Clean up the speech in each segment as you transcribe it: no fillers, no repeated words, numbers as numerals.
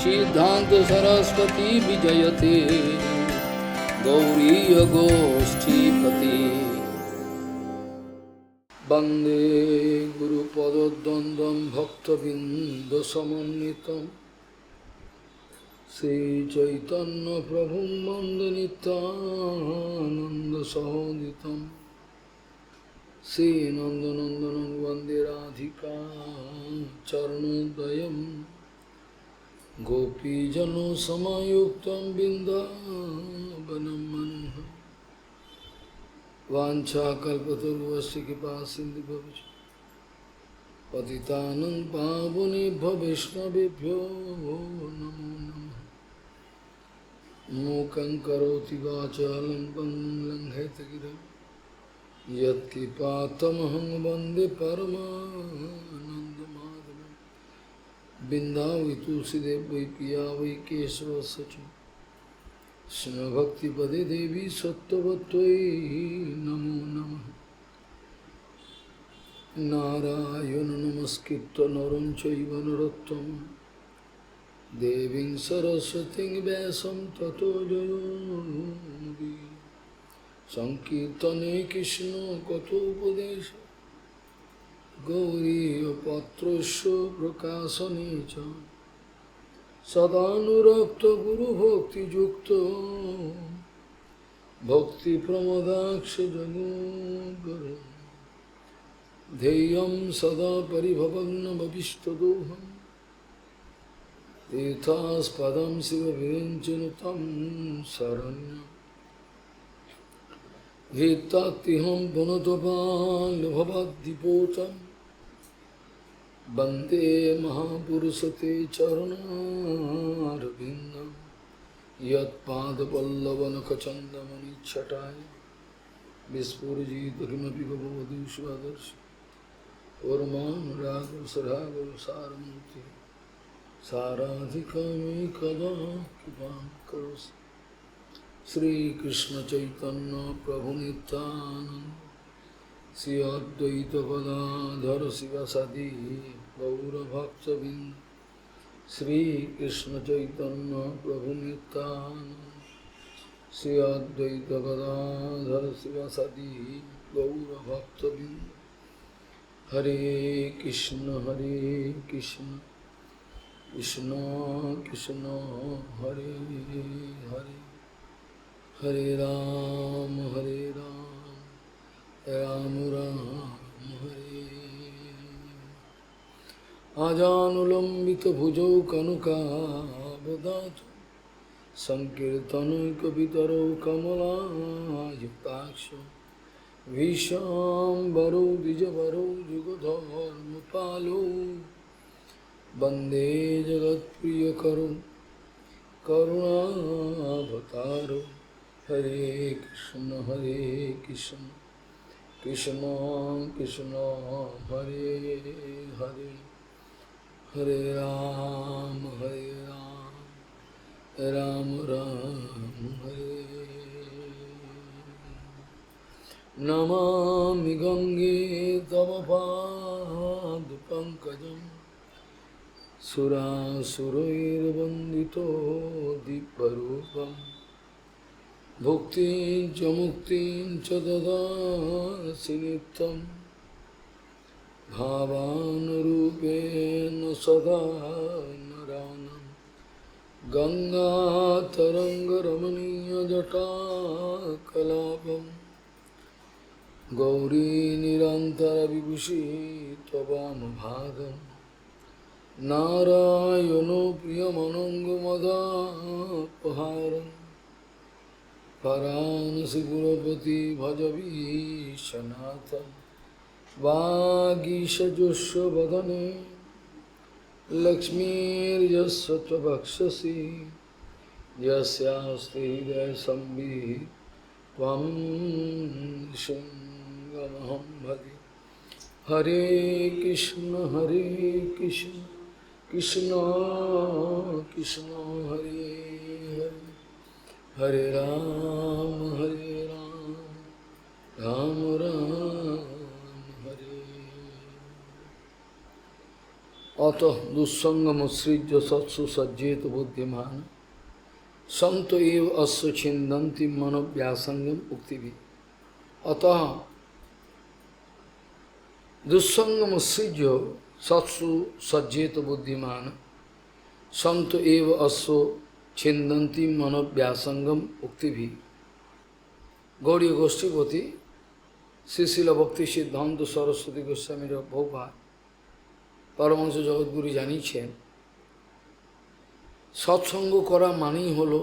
सिद्धांत सरस्वती विजयते गौरीय गोष्ठीपति वंदे गुरुपद्वंद्वं भक्तबिंदसमन्वितं श्रीचैतन्य प्रभुं वन्दे नित्यानन्दसहोदितं श्रीनन्दनन्दनं वन्दे राधिका चरणोदयं गोपीजनसमायुक्तं बिन्दावनं मनोहरं वाञ्छाकल्पतरुश्च कृपासिन्धुभ्यश्च पतितानं पावनेभ्यो वैष्णवेभ्यो नमो नमः। मूकं करोति वाचालं पङ्गुं लङ्घयितगिरिं यत्कृपातमहं वन्दे परमानन्दमाधवं। बिन्दावै तुलसीदेव वै पिया वै केशवस्य च कृष्णभक्तिपदे देवी सत्त्ववत्त्वयि नमो नमः। नारायण नमस्कृत्य नरं चैव नरोत्तमं देवीं सरस्वतीं व्यासं ततो जयोमुदीरये। संकीर्तने कृष्ण कथोपदेश गौरीयपत्रस्य प्रकाशने च सदानुरक्त गुरुभक्तियुक्तो भक्तिप्रमोदाक्ष जगोद्वरुन् ध्येयं सदा परिभवग्नमभिष्टदोहं तीर्थास्पदं शिवविरञ्चनुतं शरण्यं भीत्तात्तिहं पुनतपाल्भवद्दिपोतं वन्दे महापुरुषते चरणारविन्दं यत्पादपल्लवनखचन्दमनिच्छटाय विस्फुरजित किमपि भववधू स्वदर्शि सारमूर्ति साराधिकामि कदा कृपां करोसि। श्रीकृष्ण चैतन्य प्रभु नित्यानंद श्री अद्वैत गदाधर शिवसदि गौरभक्तबिंद। श्रीकृष्ण चैतन्य प्रभु नित्यानंद श्री अद्वैत गदाधर शिवसदि गौरभक्तबिंद। हरे कृष्ण कृष्ण कृष्ण हरे हरे हरे राम राम राम हरे। आजानुलंबित भुजौ कनकावदातु संकीर्तनैकपितरौ कमलायताक्षो विशाम्बरौ द्विजवरौ युगधर्मपालौ वन्दे जगत्प्रियकरौ करुणावतारौ। हरे कृष्ण कृष्ण कृष्ण हरे हरे हरे राम राम राम हरे। नमामि गंगे तव पादपङ्कजं सुरासुरैर्वन्दितो दिव्यरूपम् भुक्तिं च मुक्तिं च ददासि नित्यं भावानुरूपेण सदा नरानं। गङ्गातरङ्गरमणीयजटाकलापं गौरी निरन्तरविभूषी त्ववामभागं। नारायणो प्रियमनङ्गमदापहारम् परांसुगुरुपति भजवीशनाथं। वागीशजुष्व वदने लक्ष्मीर्यस्य च वक्षसि यस्यास्ति हृदयसंवित् त्वं सिंहमहं भजे। हरे कृष्ण कृष्ण कृष्ण हरे हरे हरे राम राम राम हरे। অত দুঃসঙ্গমসৃজ্য সৎসু সজ্জেত বুদ্ধিমান সন্ত এব অশ্ব ছিন্দন্তি মনোব্যাসঙ্গম উক্তিভি। অত দুঃসঙ্গমসৃজ্য সৎসু সজ্জেত বুদ্ধিমান সন্ত এব অশ্ব ছিন্দন্তি মনোব্যাসঙ্গম উক্তিভি। গৌড়ীয় গোষ্ঠীপতি শ্রীশিল ভক্তি সিদ্ধান্ত সরস্বতী গোস্বামীর বহুবার পরমহংস জগৎগুরু জানিয়েছেন, সৎসঙ্গ করা মানেই হল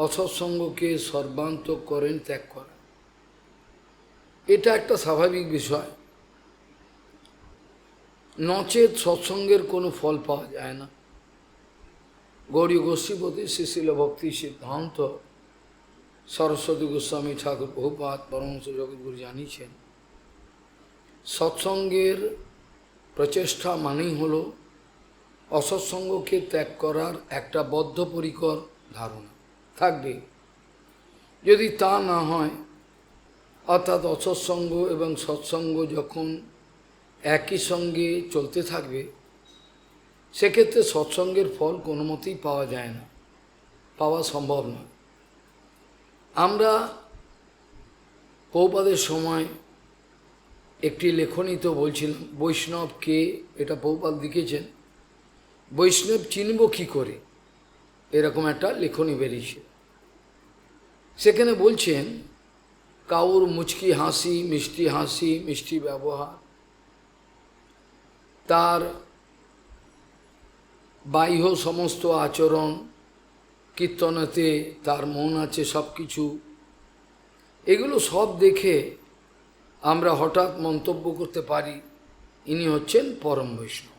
অসৎসঙ্গকে সর্বান্তঃকরণে ত্যাগ করা। এটা একটা স্বাভাবিক বিষয়, নচেত সৎসঙ্গের কোনো ফল পাওয়া যায় না। গৌড়ীয় গোষ্ঠীপতি শ্রীশিল ভক্তি সিদ্ধান্ত সরস্বতী গোস্বামী ঠাকুর বহুপাত পরমহংস জগৎগুরু জানিয়েছেন, সৎসঙ্গের প্রচেষ্টা মানেই হল অসৎসঙ্গকে ত্যাগ করার একটা বদ্ধপরিকর ধারণা থাকবে। যদি তা না হয়, অর্থাৎ অসৎসঙ্গ এবং সৎসঙ্গ যখন একই সঙ্গে চলতে থাকবে, সেক্ষেত্রে সৎসঙ্গের ফল কোনো মতেই পাওয়া যায় না, পাওয়া সম্ভব নয়। আমরা প্রভুপাদের সময় একটি লেখনী তো বলছিলাম, বৈষ্ণবকে, এটা প্রভুপাদ লিখেছেন, বৈষ্ণব চিনব কী করে, এরকম একটা লেখনী বেরিয়েছে। সেখানে বলছেন, কাউর মুচকি হাসি, মিষ্টি ব্যবহার, তার বাহ্য সমস্ত আচরণ, কীর্তনেতে তার মন আছে, সব কিছু, এগুলো সব দেখে আমরা হঠাৎ মন্তব্য করতে পারি ইনি হচ্ছেন পরম বৈষ্ণব।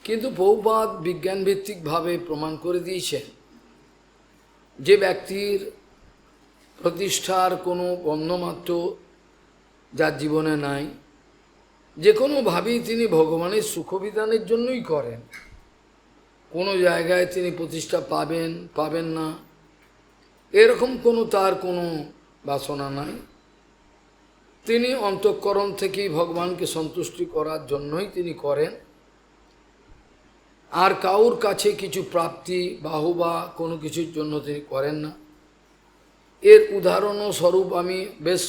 কিন্তু প্রভুপাদ বিজ্ঞানভিত্তিকভাবে প্রমাণ করে দিয়েছেন, যে ব্যক্তির প্রতিষ্ঠার কোনো বন্ধমাত্র যার জীবনে নাই, যে কোনোভাবেই তিনি ভগবানের সুখবিধানের জন্যই করেন, কোনো জায়গায় তিনি প্রতিষ্ঠা পাবেন না, এরকম তার কোনো বাসনা নাই। তিনি অন্তঃকরণ থেকেই ভগবানকে সন্তুষ্টি করার জন্যই তিনি করেন, আর কাউর কাছে কিছু প্রাপ্তি বাহুবা কোনো কিছুর জন্য তিনি করেন না। এর উদাহরণও স্বরূপ আমি বেশ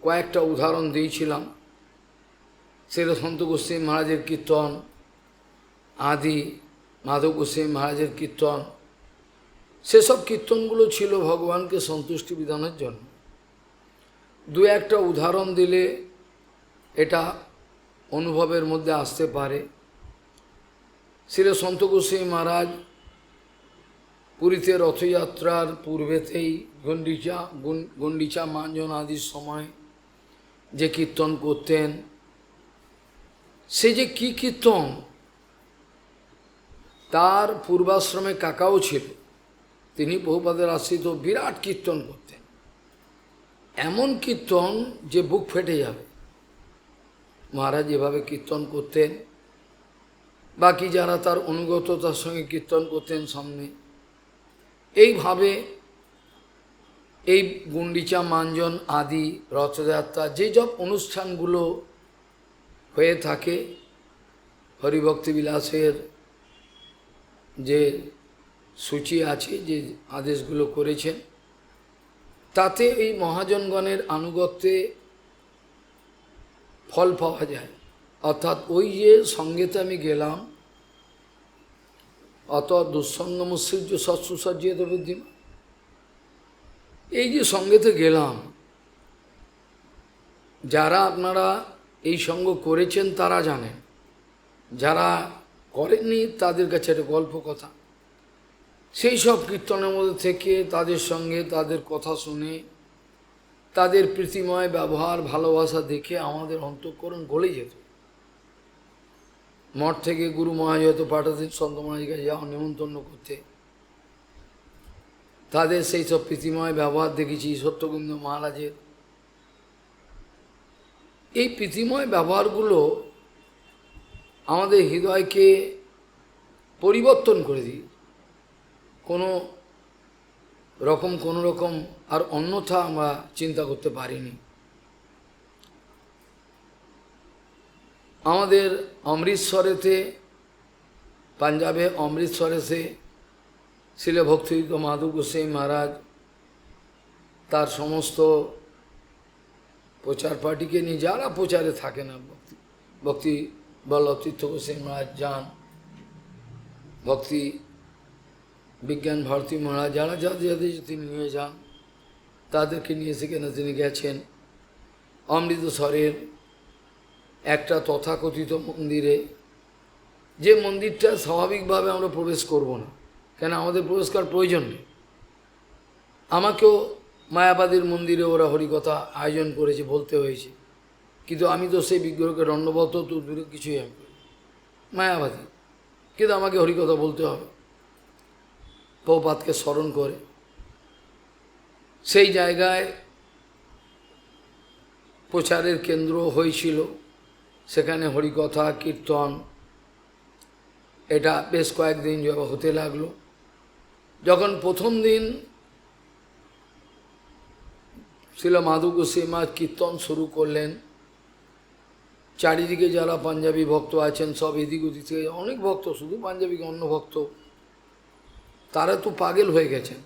কয়েকটা উদাহরণ দিয়েছিলাম। সেটা সন্ত গোস্বামী মহারাজের কীর্তন, আদি মাধব গোস্বামী মহারাজের কীর্তন, সেসব কীর্তনগুলো ছিল ভগবানকে সন্তুষ্টি বিধানের জন্য। দু একটা উদাহরণ দিলে এটা অনুভবের মধ্যে আসতে পারে। শ্রী সন্ত গোস্বামী মহারাজ পুরীতে রথযাত্রার পূর্বেতেই গণ্ডিচা মাঞ্জন আদির সময় যে কীর্তন করতেন, সে যে কী কীর্তন, তার পূর্বাশ্রমে কাকাও ছিল, তিনি প্রভুপাদের আশ্রিত, বিরাট কীর্তন করতেন, এমন কীর্তন যে বুক ফেটে যাবে। মহারাজ এভাবে কীর্তন করতেন, বাকি যারা তার অনুগত তার সঙ্গে কীর্তন করতেন সামনে। এইভাবে এই গুন্ডিচা মাঞ্জন আদি রথযাত্রা যে সব অনুষ্ঠানগুলো হয়ে থাকে, হরিভক্তি বিলাসের যে সূচি আছে, যে আদেশগুলো করেছেন, তাতে এই মহাজনগণের আনুগত্যে ফল পাওয়া যায়। অর্থাৎ ওই যে সঙ্গেতে আমি গেলাম, অত দুঃসঙ্গমসৃজ্য সৎসুসজ্জিত বুদ্ধিমান, এই যে সঙ্গেতে গেলাম, যারা আপনারা এই সঙ্গ করেছেন তারা জানেন, যারা করেননি তাদের কাছে একটা গল্প কথা। সেই সব কীর্তনের মধ্যে থেকে তাদের সঙ্গে তাদের কথা শুনে, তাদের প্রীতিময় ব্যবহার ভালোবাসা দেখে আমাদের অন্তঃকরণ গলে যেত। মঠ থেকে গুরু মহারাজ হয়তো পাঠাতেন সন্ত মহারাজের কাছে যাও নিমন্ত্রণ করতে, তাদের সেই সব প্রীতিময় ব্যবহার দেখেছি সত্যগোবিন্দ মহারাজের। এই প্রীতিময় ব্যবহারগুলো আমাদের হৃদয়কে পরিবর্তন করে দিই, কোনো রকম আর অন্যথা আমরা চিন্তা করতে পারিনি। আমাদের অমৃতসরেতে, পাঞ্জাবে অমৃতসরেতে শিল ভক্তিযুক্ত মাধব গোস্বামী মহারাজ তার সমস্ত প্রচার পার্টিকে নিয়ে, যারা প্রচারে থাকে না, ভক্তি বল্লভ তীর্থ গোস্বামী মহারাজ যান, ভক্তি বিজ্ঞান ভারতী মহারাজ, যারা যাদের যাদের তিনি নিয়ে যান, তাদেরকে নিয়ে সেখানে তিনি গেছেন। অমৃতসরের একটা তথাকথিত মন্দিরে, যে মন্দিরটা স্বাভাবিকভাবে আমরা প্রবেশ করব না, কেন আমাদের প্রবেশ করার প্রয়োজন নেই। আমাকেও মায়াবাদীর মন্দিরে ওরা হরিকথা আয়োজন করেছে, বলতে হয়েছে, কিন্তু আমি তো সেই বিগ্রহকে দণ্ডবত তো দূরে কিছুই আমি করি, মায়াবাদী, কিন্তু আমাকে হরিকথা বলতে হবে প্রভুপাদকে স্মরণ করে। সেই জায়গায় প্রচারের কেন্দ্র হয়েছিল, সেখানে হরিকথা কীর্তন এটা বেশ কয়েকদিন যখন হতে লাগলো। যখন প্রথম দিন শিল মাধব গোস্বামী মহারাজ কীর্তন শুরু করলেন, চারিদিকে যারা পাঞ্জাবি ভক্ত আছেন সব এদিক ওদিক থেকে, অনেক ভক্ত, শুধু পাঞ্জাবি অন্য ভক্ত, তারা তো পাগল হয়ে গেছেন।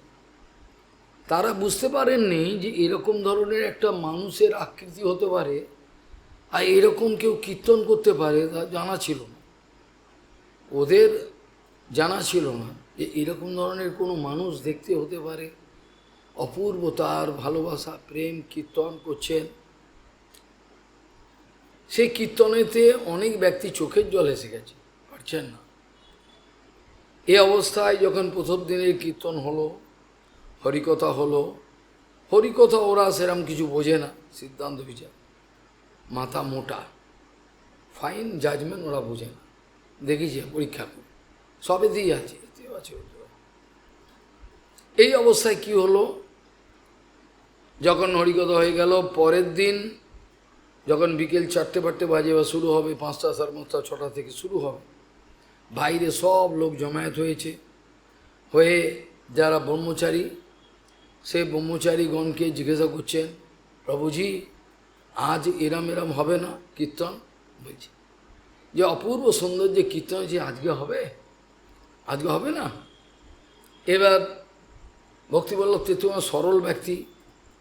তারা বুঝতে পারেননি যে এরকম ধরনের একটা মানুষের আকৃতি হতে পারে আর এরকম কেউ কীর্তন করতে পারে, তা জানা ছিল না, ওদের জানা ছিল না যে এরকম ধরনের কোনো মানুষ দেখতে হতে পারে। অপূর্ব তার ভালোবাসা প্রেম কীর্তন করছেন। সেই কীর্তনেতে অনেক ব্যক্তি চোখের জল এসে গেছে, পারছেন না। এই অবস্থায় যখন প্রথম দিনের কীর্তন হলো, হরিকথা হলো, হরিকথা ওরা সেরকম কিছু বোঝে না, সিদ্ধান্ত বিচার, মাথা মোটা, ফাইন জাজমেন্ট ওরা বোঝে না, দেখেছি পরীক্ষা করে, সবে দিয়ে আছে। এই অবস্থায় কি হলো, যখন হরিকথা হয়ে গেল, পরের দিন যখন বিকেল 4-5 বাজে বা শুরু হবে, 5টা 5:30 6টা থেকে শুরু হবে, বাইরে সব লোক জমায়েত হয়েছে, হয়ে যারা ব্রহ্মচারী, সেই ব্রহ্মচারীগণকে জিজ্ঞাসা করছেন, প্রভুজি আজ এরম এরম হবে না কীর্তন? বলছে যে অপূর্ব সৌন্দর্য কীর্তন যে আজকে হবে, আজকে হবে না। এবার ভক্তিবল্লভ তীর্থ সরল ব্যক্তি,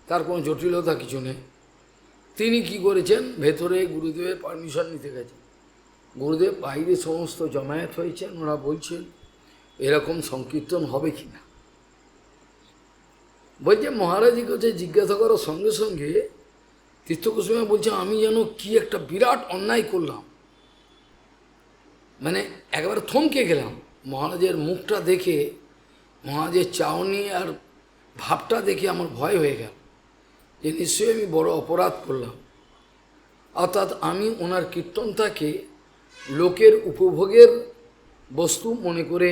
তার কোনো জটিলতা কিছু নেই, তিনি কি করেছেন, ভেতরে গুরুদেবের পারমিশন নিতে গেছেন। গুরুদেব বাইরে সমস্ত জমায়েত হয়েছেন, ওরা বলছেন এরকম সংকীর্তন হবে কি না। বলছে মহারাজের কাছে জিজ্ঞাসা করার সঙ্গে সঙ্গে তীর্থ গোস্বামী বলছে আমি যেন কি একটা বিরাট অন্যায় করলাম, মানে একবার থমকে গেলাম। মহারাজের মুখটা দেখে, মহারাজের চাউনি আর ভাবটা দেখে আমার ভয় হয়ে গেল যে নিশ্চয়ই আমি বড় অপরাধ করলাম। অর্থাৎ আমি ওনার কীর্তনটাকে লোকের উপভোগের বস্তু মনে করে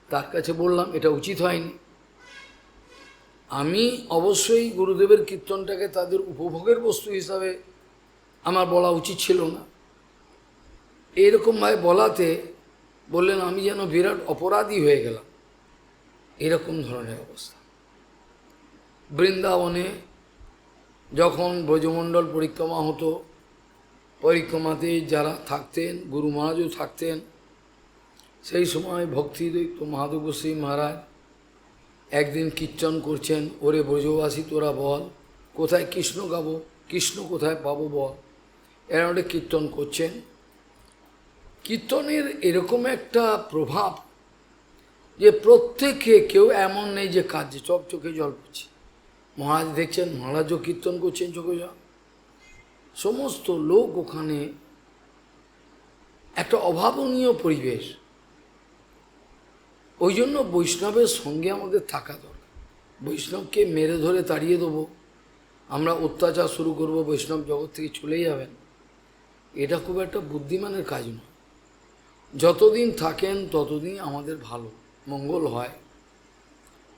তার কাছে বললাম, এটা উচিত হয়নি। আমি অবশ্যই গুরুদেবের কীর্তনটাকে তাদের উপভোগের বস্তু হিসাবে আমার বলা উচিত ছিল না। এইরকমভাবে বলাতে বললেন আমি যেন বিরাট অপরাধী হয়ে গেলাম, এরকম ধরনের অবস্থা। বৃন্দাবনে যখন ব্রজমণ্ডল পরিক্রমা হতো, পরিক্রমাতে যারা থাকতেন, গুরু মহারাজও থাকতেন, সেই সময় ভক্তিদৈত্য মাধব গোস্বামী মহারাজ একদিন কীর্তন করছেন, ওরে ব্রজবাসী তোরা বল কোথায় কৃষ্ণ গাবো, কৃষ্ণ কোথায় পাবো বল, এরা ওটা কীর্তন করছেন। কীর্তনের এরকম একটা প্রভাব যে প্রত্যেকে, কেউ এমন নেই যে কাজে সব চোখে জল পড়ছে। মহারাজ দেখছেন, মহারাজও কীর্তন করছেন চোখে জল, সমস্ত লোক ওখানে, একটা অভাবনীয় পরিবেশ। ওই জন্য বৈষ্ণবের সঙ্গে আমাদের থাকা দরকার। বৈষ্ণবকে মেরে ধরে তাড়িয়ে দেবো, আমরা অত্যাচার শুরু করব, বৈষ্ণব জগৎ থেকে চলে যাবেন, এটা খুব একটা বুদ্ধিমানের কাজ নয়। যতদিন থাকেন ততদিন আমাদের ভালো মঙ্গল হয়।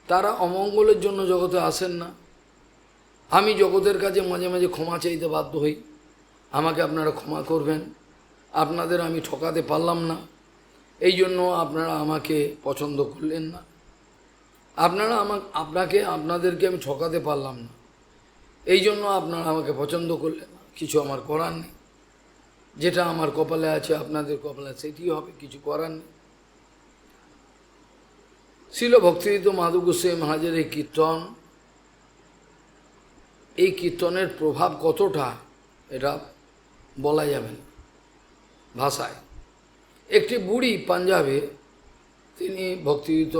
তারা অমঙ্গলের জন্য জগতে আসেন না। আমি জগতের কাছে মাঝে মাঝে ক্ষমা চাইতে বাধ্য হই, আমাকে আপনারা ক্ষমা করবেন, আপনাদের আমি ঠকাতে পারলাম না, এই জন্য আপনারা আমাকে পছন্দ করলেন না, আপনাদেরকে আমি ঠকাতে পারলাম না, এই জন্য আপনারা আমাকে পছন্দ করলেন না, কিছু আমার করার নেই। যেটা আমার কপালে আছে আপনাদের কপালে সেটি হবে, কিছু করার নেই। শিল ভক্তিযুক্ত মাধব গোস্বামী মহারাজের এই কীর্তন, এই কীর্তনের প্রভাব কতটা এটা বলা যাবে না ভাষায়। একটি বুড়ি পাঞ্জাবে, তিনি ভক্তিযুক্ত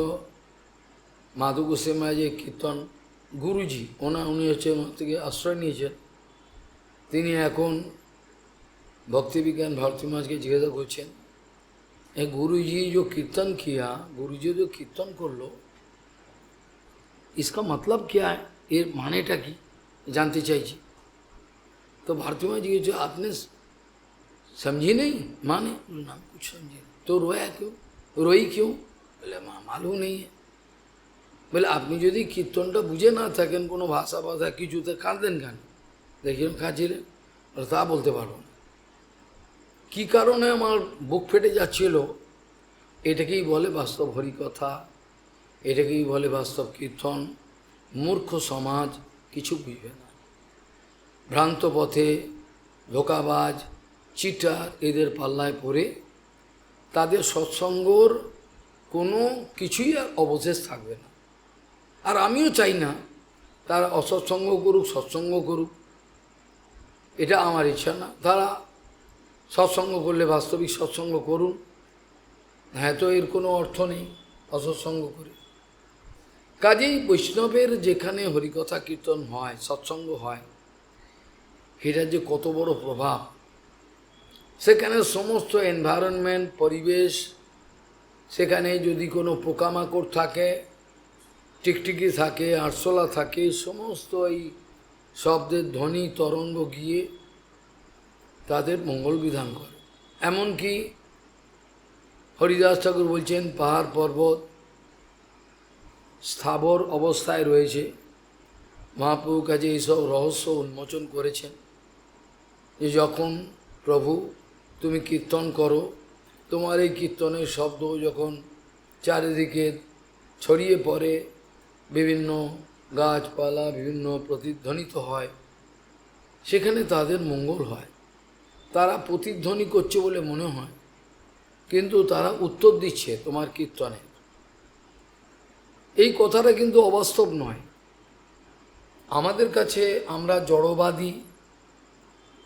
মাধব গোস্বামী মহারাজের কীর্তন গুরুজি, উনি হচ্ছেন থেকে আশ্রয় নিয়েছেন। তিনি এখন भक्ति विज्ञान भारती महाराज के जिज्ञासा করছেন, ए गुरुजी जो कीर्तन किया, गुरुजी जो कीर्तन कर लो, इसका मतलब क्या है, ये मानेटा की जानते चाहिए। तो भारती महाराज जी जो आपने समझी नहीं माने, ना कुछ समझे तो रोया क्यों, रोई क्यों? बोले मालूम नहीं है। बोले আপনি যদি কীর্তনটা বুঝে না থাকেন, কোনো ভাষা ভাষা কিছুতে কাঁদেন কেন? দেখিলেন কাঁদছিলেন, তা বলতে পারো না। কী কারণে আমার বুক ফেটে যাচ্ছিল, এটাকেই বলে বাস্তব হরিকথা, এটাকেই বলে বাস্তব কীর্তন। মূর্খ সমাজ কিছু বুঝবে না, ভ্রান্ত পথে ধোকাবাজ চিটার এদের পাল্লায় পড়ে তাদের সৎসঙ্গর কোনো কিছুই আর অবশেষ থাকবে না। আর আমিও চাই না তারা অসৎসঙ্গ করুক, সৎসঙ্গ করুক, এটা আমার ইচ্ছা না। তারা সৎসঙ্গ করলে বাস্তবিক সৎসঙ্গ করুন, হ্যাঁ তো এর কোনো অর্থ নেই অসৎসঙ্গ করে। কাজেই বৈষ্ণবের যেখানে হরিকথা কীর্তন হয়, সৎসঙ্গ হয়, এটার যে কত বড় প্রভাব। সেখানে সমস্ত এনভায়রনমেন্ট, পরিবেশ, সেখানে যদি কোনো পোকামাকড় থাকে, টিকটিকি থাকে, আরশোলা থাকে, সমস্ত এই শব্দের ধ্বনি তরঙ্গ গিয়ে তাদের মঙ্গল বিধান করে। এমনকি হরিদাস ঠাকুর বলছেন পাহাড় পর্বত স্থাবর অবস্থায় রয়েছে, মহাপ্রভু কাজে এইসব রহস্য উন্মোচন করেছেন যে যখন প্রভু তুমি কীর্তন করো, তোমার এই কীর্তনের শব্দ যখন চারিদিকে ছড়িয়ে পড়ে, বিভিন্ন গাছপালা বিভিন্ন প্রতিধ্বনিত হয়, সেখানে তাদের মঙ্গল হয়। তারা প্রতিধ্বনি করছে বলে মনে হয়, কিন্তু তারা উত্তর দিচ্ছে তোমার কীর্তনে। এই কথাটা কিন্তু অবাস্তব নয়। আমাদের কাছে আমরা জড়বাদী,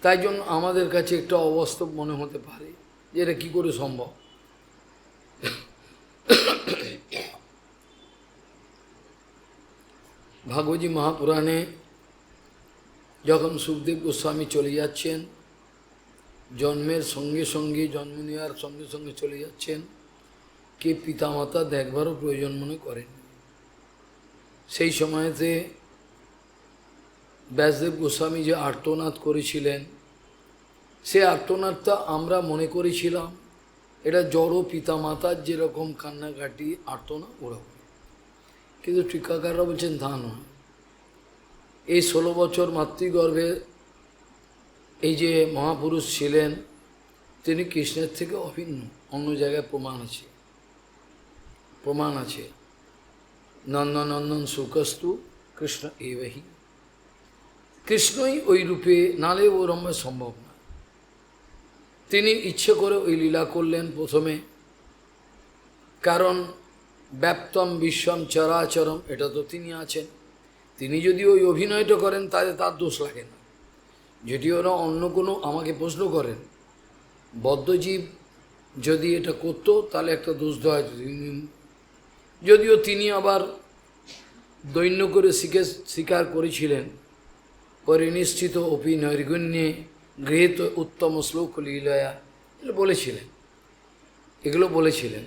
তাই জন্য আমাদের কাছে একটা অবাস্তব মনে হতে পারে যে এটা কী করে সম্ভব। ভাগবতী মহাপুরাণে যখন সুখদেব গোস্বামী চলে যাচ্ছেন, জন্মের সঙ্গে সঙ্গে, জন্ম নেওয়ার সঙ্গে সঙ্গে চলে যাচ্ছেন, কে পিতামাতা দেখবারও প্রয়োজন মনে করেন। সেই সময়তে ব্যাসদেব গোস্বামী যে আর্তনাদ করেছিলেন, সে আর্তনাদটা আমরা মনে করেছিলাম এটা জড় পিতামাতার যেরকম কান্নাকাটি আর্তনা ওরকম, কিন্তু টিকাকাররা বলছেন তা নয়। এই 16 বছর মাতৃগর্ভে এই যে মহাপুরুষ ছিলেন, তিনি কৃষ্ণের থেকে অভিন্ন। অন্য জায়গায় প্রমাণ আছে নন্দনন্দন সুখস্তু কৃষ্ণ এবাহি, কৃষ্ণই ওই রূপে, নালে ও রম্য সম্ভব না। তিনি ইচ্ছে করে ওই লীলা করলেন প্রথমে, কারণ ব্যাপ্তম বিশ্বম চরাচরম, এটা তো তিনি আছেন। তিনি যদি ওই অভিনয়টা করেন তাহলে তার দোষ লাগে না। যদি ওরা অন্য কোনো, আমাকে প্রশ্ন করেন, বদ্ধজীব যদি এটা করতো তাহলে একটা দোষ দেওয়া যেত। যদিও তিনি আবার দৈন্য করে স্বীকার করেছিলেন, পরিনিষ্ঠিত অপি নৈর্গুণ্যে গৃহীত উত্তম শ্লোক লীলয়া, এগুলো বলেছিলেন।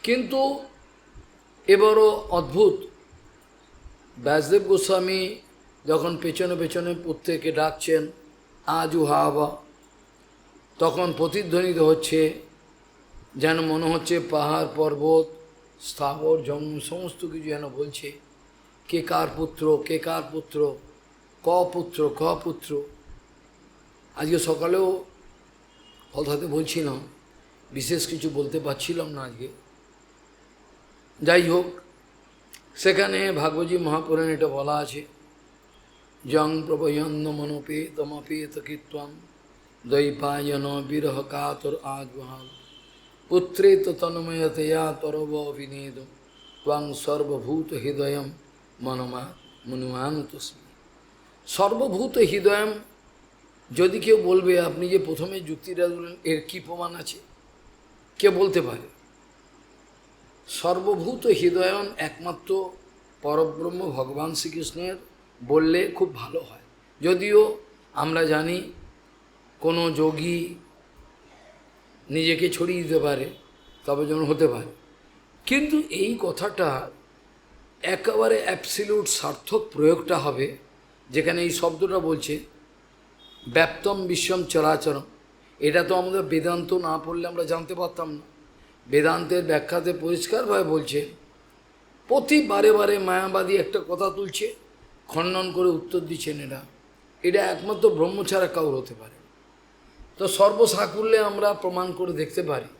কিন্তু এবারও অদ্ভুত, ব্যাসদেব গোস্বামী যখন পেছনে পেছনে প্রত্যেকে ডাকছেন আজু হাওয়া, তখন প্রতিধ্বনিত হচ্ছে, যেন মনে হচ্ছে পাহাড় পর্বত স্থাবর জন্ম সমস্ত কিছু যেন বলছে কে কার পুত্র, কে কার পুত্র, ক পুত্র, ক পুত্র। আজকে সকালেও কথাতে বলছিলাম, বিশেষ কিছু বলতে পারছিলাম না আজকে। যাই হোক, সেখানে ভাগবতী মহাপুরাণে এটা বলা আছে, জং প্রভয়ন্ন মনোপে তমাপেত কীর্তম দ্বৈপায়ন বিরহ কাতর আজহাল পুত্রে তো তন্ময়তয়া তরব অভিনেদ ত্বং সর্বভূত হৃদয়ম মনমা মনুমানুতস্মি। সর্বভূত হৃদয়ম, যদি কেউ বলবে, আপনি যে প্রথমে যুক্তিটা বললেন এর কি প্রমাণ আছে, কে বলতে পারে? সর্বভূত হৃদয়ন একমাত্র পরব্রহ্ম ভগবান শ্রীকৃষ্ণের বললে খুব ভালো হয়। যদিও আমরা জানি কোনো যোগী নিজেকে ছড়িয়ে দিতে পারে, তবে যেন হতে পারে, কিন্তু এই কথাটা একেবারে অ্যাবসলিউট সার্থক প্রয়োগটা হবে যেখানে এই শব্দটা বলছে ব্যাপ্তম বিশ্বম চরাচরম। এটা তো আমাদের বেদান্ত না পড়লে আমরা জানতে পারতাম না। বেদান্তের ব্যাখ্যাতে পরিষ্কারভাবে বলছে, প্রতি বারে বারে মায়াবাদী একটা কথা তুলছে, খণ্ডন করে উত্তর দিচ্ছেন। এটা একমাত্র ব্রহ্ম ছাড়া কাউর হতে পারে। তো সর্বসাকুল্যে আমরা প্রমাণ করে দেখতে পারি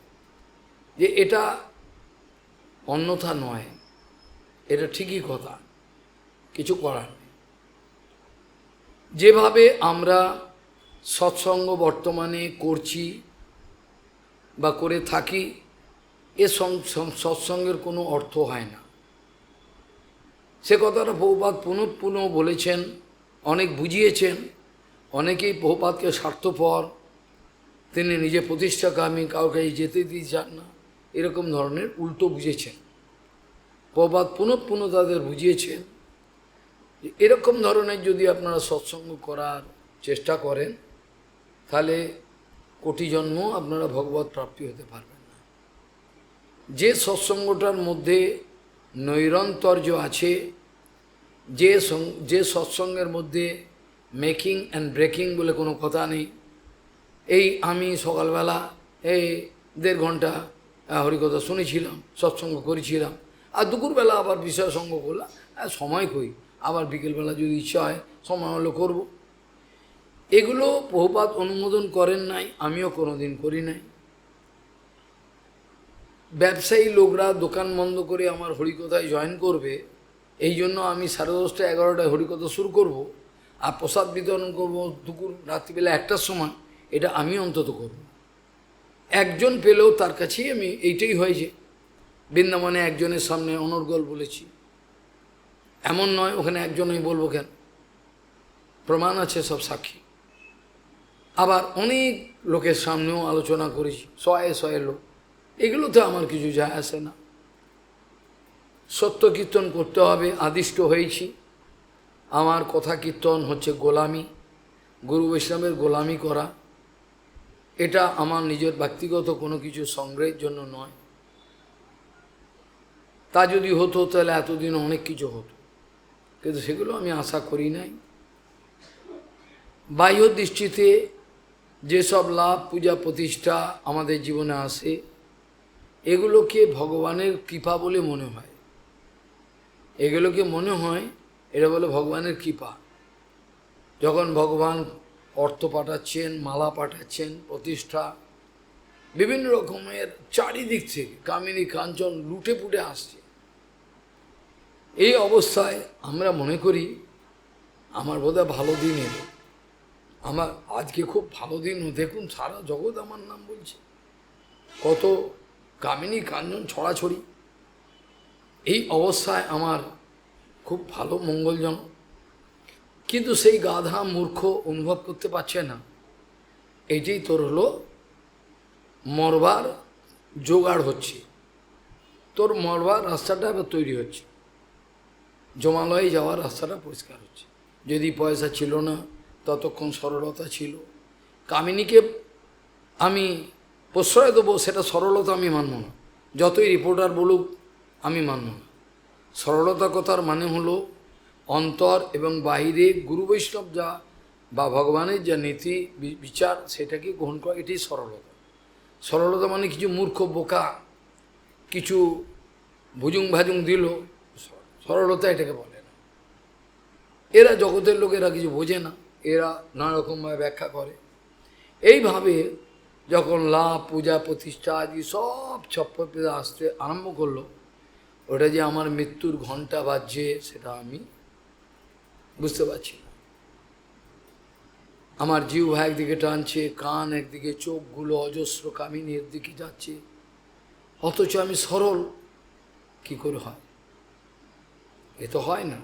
যে এটা অন্যথা নয়, এটা ঠিকই কথা, কিছু করার নেই। যেভাবে আমরা সৎসঙ্গ বর্তমানে করছি বা করে থাকি, এ সৎসঙ্গের কোনো অর্থ হয় না। সে কথাটা বহুপাদ পুনঃ পুনঃ বলেছেন, অনেক বুঝিয়েছেন। অনেকেই বহুপাদকে স্বার্থপর, তিনি নিজে প্রতিষ্ঠাকামী, কাউকে যেতে দিয়ে যান না, এরকম ধরনের উল্টো বুঝেছেন। বহুপাদ পুনঃ পুনঃ তাদের বুঝিয়েছেন যে এরকম ধরনের যদি আপনারা সৎসঙ্গ করার চেষ্টা করেন, তাহলে কোটি জন্ম আপনারা ভগবত প্রাপ্তি হতে পারবেন না। যে সৎসঙ্গটার মধ্যে নৈরন্তর্য আছে, যে সৎসঙ্গের মধ্যে মেকিং অ্যান্ড ব্রেকিং বলে কোনো কথা নেই। এই আমি সকালবেলা এই 1.5 ঘন্টা হরিকথা শুনেছিলাম, সৎসঙ্গ করেছিলাম, আর দুপুরবেলা আবার বিষয় সঙ্গ করলাম, সময় কই, আবার বিকেলবেলা যদি ইচ্ছা হয় সময় হলো করব। এগুলো বহুপাত অনুমোদন করেন নাই, আমিও কোনোদিন করি নাই। ব্যবসায়ী লোকরা দোকান বন্ধ করে আমার হরিকথায় জয়েন করবে, এই জন্য আমি 10:30 11টায় হরিকথা শুরু করব, আর প্রসাদ বিতরণ করব দুপুর রাত্রিবেলা 1টার সময়, এটা আমি অন্তত করব। একজন পেলেও তার কাছেই আমি, এইটাই হয়েছে। বৃন্দাবনে একজনের সামনে অনর্গল বলেছি, এমন নয় ওখানে একজনই বলবো কেন, প্রমাণ আছে, সব সাক্ষী। আবার অনেক লোকের সামনেও আলোচনা করেছি, শয়ে শয়ে লোক, এগুলোতে আমার কিছু যায় আসে না। সত্য কীর্তন করতে হবে, আদিষ্ট হয়েছি। আমার কথা কীর্তন হচ্ছে গোলামি, গুরু বৈষ্ণবের গোলামি করা। এটা আমার নিজের ব্যক্তিগত কোনো কিছু সংগ্রহের জন্য নয়। তা যদি হতো তাহলে এতদিন অনেক কিছু হতো, কিন্তু সেগুলো আমি আশা করি নাই। বাহ্য দৃষ্টিতে যেসব লাভ পূজা প্রতিষ্ঠা আমাদের জীবনে আসে, এগুলোকে ভগবানের কৃপা বলে মনে হয়। এগুলোকে মনে হয় এটা বলে ভগবানের কৃপা। যখন ভগবান অর্থ পাঠাচ্ছেন, মালা পাঠাচ্ছেন, প্রতিষ্ঠা, বিভিন্ন রকমের চারিদিক থেকে কামিনী কাঞ্চন লুটে পুটে আসছে, এই অবস্থায় আমরা মনে করি আমার বোধহয় ভালো দিন এলো, আমার আজকে খুব ভালো দিন। দেখুন সারা জগৎ আমার নাম বলছে, কত কামিনী কাঞ্চন ছড়াছড়ি, এই অবস্থায় আমার খুব ভালো মঙ্গলজনক। কিন্তু সেই গাধা মূর্খ অনুভব করতে পারছে না, এইটাই তোর হলো মরবার জোগাড় হচ্ছে, তোর মরবার রাস্তাটা এবার তৈরি হচ্ছে, জমালয়ে যাওয়ার রাস্তাটা পরিষ্কার হচ্ছে। যদি পয়সা ছিল না, ততক্ষণ সরলতা ছিল। কামিনীকে আমি প্রশ্রয় দেবো, সেটা সরলতা আমি মানব না, যতই রিপোর্টার বলুক আমি মানব না। সরলতা কথার মানে হলো অন্তর এবং বাহিরে গুরু বৈষ্ণব যা বা ভগবানের যা নীতি বিচার সেটাকে গ্রহণ করা, এটাই সরলতা। সরলতা মানে কিছু মূর্খ বোকা কিছু ভুজুং ভাজুং দিল, সরলতা এটাকে বলে না। এরা জগতের লোক, এরা কিছু বোঝে না, এরা নানা রকমভাবে ব্যাখ্যা করে। এইভাবে যখন লাভ পূজা প্রতিষ্ঠা আদি সব ছপ্পর পেয়ে আসতে আরম্ভ করলো, ওটা যে আমার মৃত্যুর ঘণ্টা বাজছে সেটা আমি বুঝতে পারছি না। আমার জিহ্বা একদিকে টানছে, কান একদিকে, চোখগুলো অজস্র কামিনীর দিকে যাচ্ছে, অথচ আমি সরল। কি করে হয়? এ তো হয় না।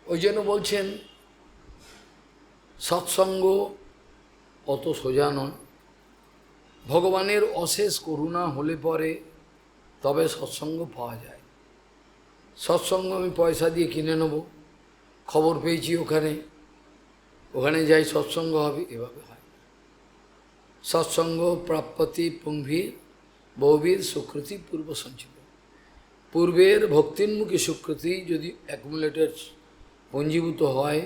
ওই জন্য বলছেন সৎসঙ্গ অত সোজা নয়। ভগবানের অশেষ করুণা হলে পরে তবে সৎসঙ্গ পাওয়া যায়। সৎসঙ্গ আমি পয়সা দিয়ে কিনে নেব, খবর পেয়েছি ওখানে যাই সৎসঙ্গ হবে, এভাবে হয়। সৎসঙ্গ প্রাপ্যতি পুংভীর বহুবীর সুকৃতি পূর্ব সঞ্চিত। পূর্বের ভক্তিন্মুখী সুকৃতি যদি অ্যাকুমুলেটেড পঞ্জীভূত হয়,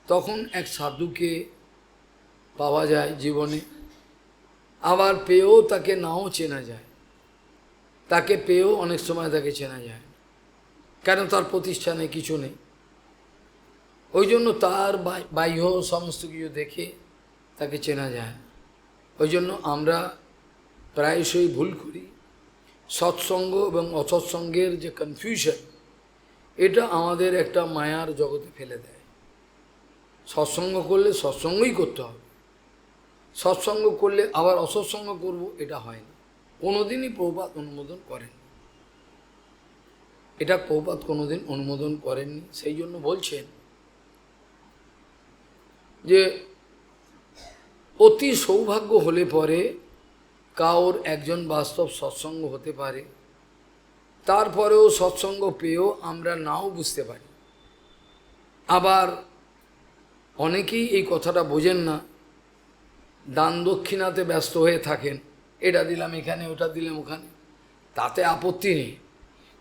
তখন এক সাধুকে পাওয়া যায় জীবনে। আবার পেয়েও তাকে নাও চেনা যায়, তাকে পেয়েও অনেক সময় তাকে চেনা যায় না, কেন তার প্রতিষ্ঠানে কিছু নেই। ওই জন্য তার বাহ্য সমস্ত কিছু দেখে তাকে চেনা যায় না। ওই জন্য আমরা প্রায়শই ভুল করি। সৎসঙ্গ এবং অসৎসঙ্গের যে কনফিউশন, এটা আমাদের একটা মায়ার জগতে ফেলে দেয়। সৎসঙ্গ করলে সৎসঙ্গই করতে হবে, সৎসঙ্গ করলে আবার অসৎসঙ্গ করব, এটা হয় না। কোনোদিনই প্রভুপাদ অনুমোদন করেন, এটা প্রভুপাদ কোনোদিন অনুমোদন করেননি। সেই জন্য বলছেন যে অতি সৌভাগ্য হলে পরে কাউর একজন বাস্তব সৎসঙ্গ হতে পারে, তারপরেও সৎসঙ্গ পেয়েও আমরা নাও বুঝতে পারি। আবার অনেকেই এই কথাটা বোঝেন না, দান দক্ষিণাতে ব্যস্ত হয়ে থাকেন, এটা দিলাম এখানে, ওটা দিলাম ওখানে, তাতে আপত্তি নেই।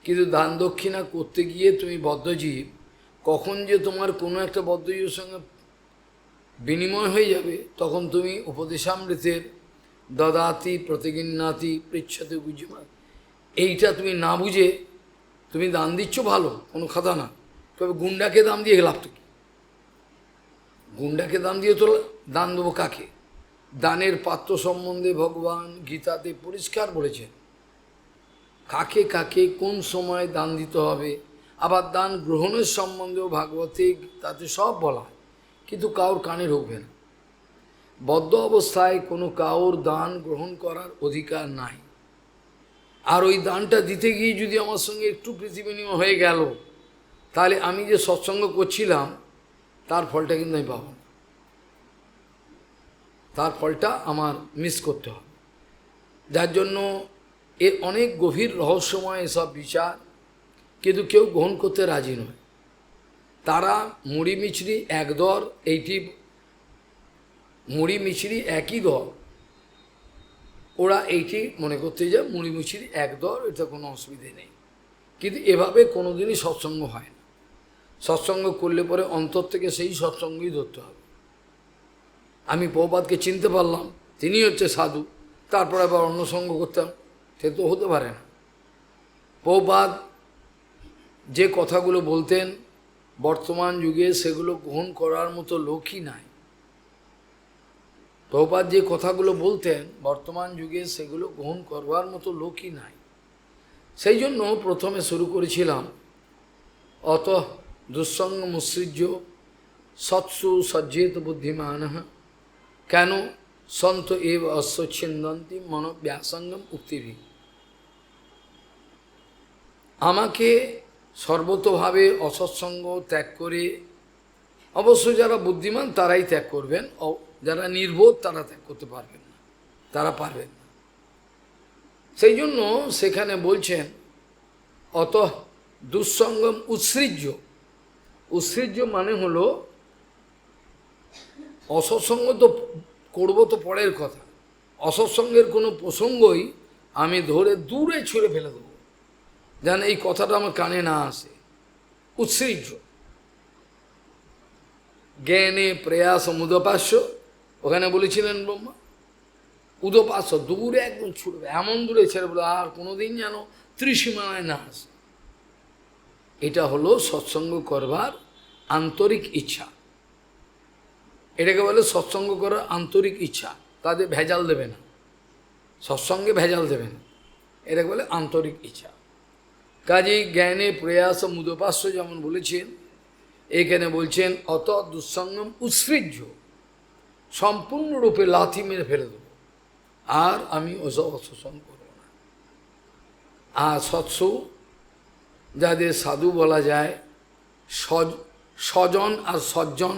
কিন্তু দান দক্ষিণা করতে গিয়ে তুমি বদ্ধজীব, কখন যে তোমার কোনো একটা বদ্ধজীবের সঙ্গে বিনিময় হয়ে যাবে, তখন তুমি উপদেশামৃতের দদাতি প্রতিগিন্নাতি পৃচ্ছতে বুঝিমা, এইটা তুমি না বুঝে তুমি দান দিচ্ছ, ভালো, কোনো কথা না। তবে গুন্ডাকে দাম দিয়ে লাভ তো কি? গুন্ডাকে দাম দিয়ে তো দান দেবো কাকে? দানের পাত্র সম্বন্ধে ভগবান গীতাতে পরিষ্কার বলেছেন, কাকে কাকে কোন সময় দান দিতে হবে। আবার দান গ্রহণের সম্বন্ধেও ভাগবতে তাতে সব বলা হয়, কিন্তু কাউর কানে ঢুকবে না। বদ্ধ অবস্থায় কোনো কাউর দান গ্রহণ করার অধিকার নাই। আর ওই দানটা দিতে গিয়ে যদি আমার সঙ্গে একটু প্রীতিবিনিময় হয়ে গেল, তাহলে আমি যে সৎসঙ্গ করছিলাম তার ফলটা কিন্তু আমি পাবো না, তার ফলটা আমার মিস করতে হবে। যার জন্য এর অনেক গভীর রহস্যময় এসব বিচার, কিন্তু কেউ গ্রহণ করতে রাজি নয়। তারা মুড়ি মিছরি এক দর, এইটি মুড়ি মিছরি একই দর, ওরা এইটি মনে করতে যায় মুড়ি মিছরি এক দর, এটা কোনো অসুবিধে নেই। কিন্তু এভাবে কোনোদিনই সৎসঙ্গ হয় না। সৎসঙ্গ করলে পরে অন্তর থেকে সেই সৎসঙ্গই ধরতে হবে। আমি প্রভুপাদকে চিনতে পারলাম, তিনি হচ্ছে সাধু, তারপরে আবার অন্য সঙ্গ করতাম, সে তো হতে পারে না। প্রভুপাদ যে কথাগুলো বলতেন বর্তমান যুগে সেগুলো গ্রহণ করার মতো লোকই নাই। প্রভুপাদ যে কথাগুলো বলতেন বর্তমান যুগে সেগুলো গ্রহণ করবার মতো লোকই নাই। সেই জন্য প্রথমে শুরু করেছিলাম অত দুঃসঙ্গ মুসৃজ্য সৎসু সজ্জেত বুদ্ধিমান, কেন সন্ত এব অশ্বচ্ছিন্দন্তি মনোব্যাসঙ্গম উক্তিভি। আমাকে সর্বতোভাবে অসৎসঙ্গ ত্যাগ করে, অবশ্য যারা বুদ্ধিমান তারাই ত্যাগ করবেন, যারা নির্বোধ তারা ত্যাগ করতে পারবেন না, তারা পারবেন না। সেই জন্য সেখানে বলছেন অত দুঃসঙ্গম উৎসৃজ্য। উৎসৃজ্য মানে হলো অসৎসঙ্গ তো করবো তো পরের কথা, অসৎসঙ্গের কোনো প্রসঙ্গই আমি ধরে দূরে ছুঁড়ে ফেলে দেবো, যেন এই কথাটা আমার কানে না আসে। উৎসৃজ্য জ্ঞানে প্রয়াস মুদপাস্য, ওখানে বলেছিলেন ব্রহ্মা, উদপাস্য দূরে একদম ছুটবে, এমন দূরে ছেড়ে বলে আর কোনোদিন যেন ত্রিসীমানায় না আসে। এটা হলো সৎসঙ্গ করবার আন্তরিক ইচ্ছা, এটাকে বলে সৎসঙ্গ করার আন্তরিক ইচ্ছা। তাদের ভেজাল দেবে না, সৎসঙ্গে ভেজাল দেবে না, এটাকে বলে আন্তরিক ইচ্ছা। কাজেই জ্ঞানে প্রয়াস মুদপাস্য যেমন বলেছেন, এখানে বলছেন অত দুঃসঙ্গম উৎসৃজ্য। সম্পূর্ণরূপে লাথি মেরে ফেলে দেবো, আর আমি ওসব অসৎসঙ্গ করব না। আর সৎসু যাদের সাধু বলা যায়, স্বজন আর সজ্জন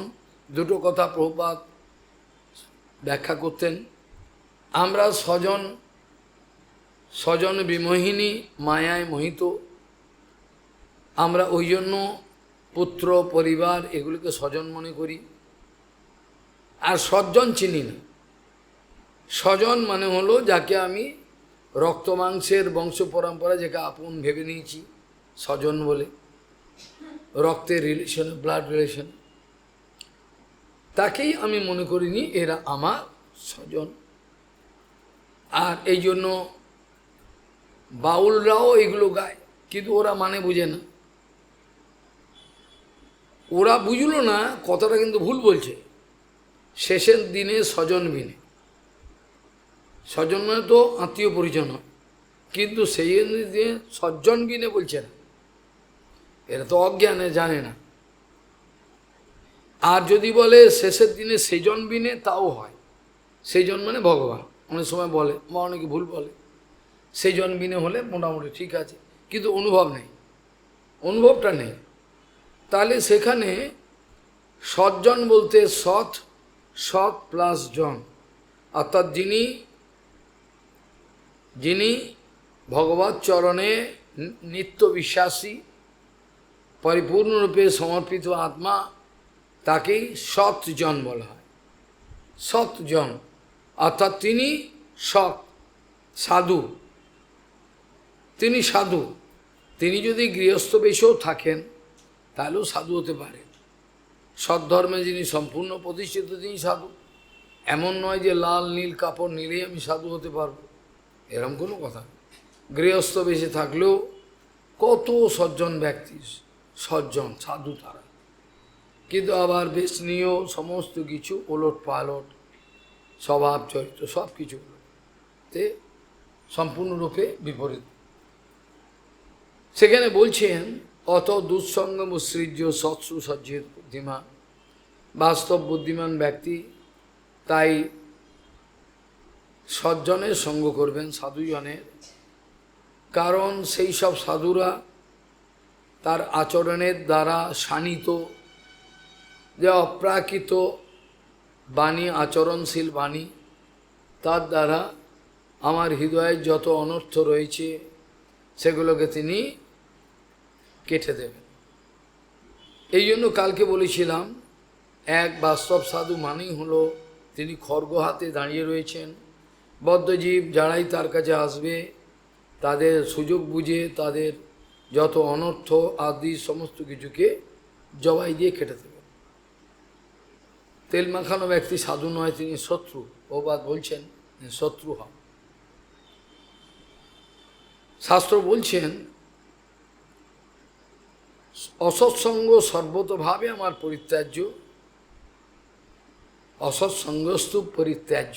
দুটো কথা প্রভুপাদ ব্যাখ্যা করতেন। আমরা স্বজন বিমোহিনী, মায়ায় মোহিত, আমরা ওই জন্য পুত্র পরিবার এগুলোকে স্বজন মনে করি, আর সজ্জন চিনি না। স্বজন মানে হলো যাকে আমি রক্ত মাংসের বংশ পরম্পরা, যাকে আপন ভেবে নিয়েছি স্বজন বলে, রক্তের রিলেশন, ব্লাড রিলেশন, তাকেই আমি মনে করিনি এরা আমার স্বজন। আর এই জন্য বাউলরাও এগুলো গায়, কিন্তু ওরা মানে বুঝে না। ওরা বুঝলো না, কথাটা কিন্তু ভুল বলছে। শেষের দিনে স্বজন বিনে, স্বজন মানে তো আত্মীয় পরিজন, কিন্তু সেই দিনে সজ্জন বিনে বলছে না, এরা তো অজ্ঞানে জানে না। আর যদি বলে শেষের দিনে সেজন বিনে, তাও হয়। সেজন মানে ভগবান, অনেক সময় বলে বা অনেকে ভুল বলে, সেজন বিনে হলে মোটামুটি ঠিক আছে, কিন্তু অনুভব নেই, অনুভবটা নেই। তাহলে সেখানে সজ্জন বলতে সৎ প্লাস জন, অর্থাৎ যিনি ভগবৎ চরণে নিত্য বিশ্বাসী, পরিপূর্ণরূপে সমর্পিত আত্মা, তাকেই সৎজন বলা হয়। সৎজন অর্থাৎ তিনি সৎ, সাধু, তিনি সাধু। তিনি যদি গৃহস্থ বেশেও থাকেন তাহলেও সাধু হতে পারে। সৎধর্মে যিনি সম্পূর্ণ প্রতিষ্ঠিত তিনি সাধু। এমন নয় যে লাল নীল কাপড় নিলেই আমি সাধু হতে পারবো, এরকম কোনো কথা। গৃহস্থ বেশে থাকলেও কত সজ্জন ব্যক্তি সজ্জন সাধু তারা, কিন্তু আবার বেশ নিয়েও সমস্ত কিছু ওলট পালট, স্বভাব চরিত্র সব কিছু তে সম্পূর্ণরূপে বিপরীত। সেখানে বলছেন অত দুঃসঙ্গ মুসৃজ্য সৎসু সজ্জিত বুদ্ধিমান, বাস্তব বুদ্ধিমান ব্যক্তি তাই সজ্জনের সঙ্গ করবেন, সাধুজনের। কারণ সেই সব সাধুরা তার আচরণের দ্বারা শানিত, যে অপ্রাকৃত বাণী, আচরণশীল বাণী, তার দ্বারা আমার হৃদয়ের যত অনর্থ রয়েছে সেগুলোকে তিনি কেটে দেবেন। এই জন্য কালকে বলেছিলাম, এক বাস্তব সাধু মানেই হলো তিনি খড়গ হাতে দাঁড়িয়ে রয়েছেন। বদ্ধজীব যারাই তার কাছে আসবে তাদের সুযোগ বুঝে তাদের যত অনর্থ আদি সমস্ত কিছুকে জবাই দিয়ে কেটে দেবেন। তেল মাখানো ব্যক্তি সাধু নয়, তিনি শত্রু। প্রভুপাদ বলছেন শত্রু হন। শাস্ত্র বলছেন অসৎসঙ্গ সর্বতভাবে আমার পরিত্যাজ্য, অসৎসঙ্গস্তু পরিত্যাজ্য।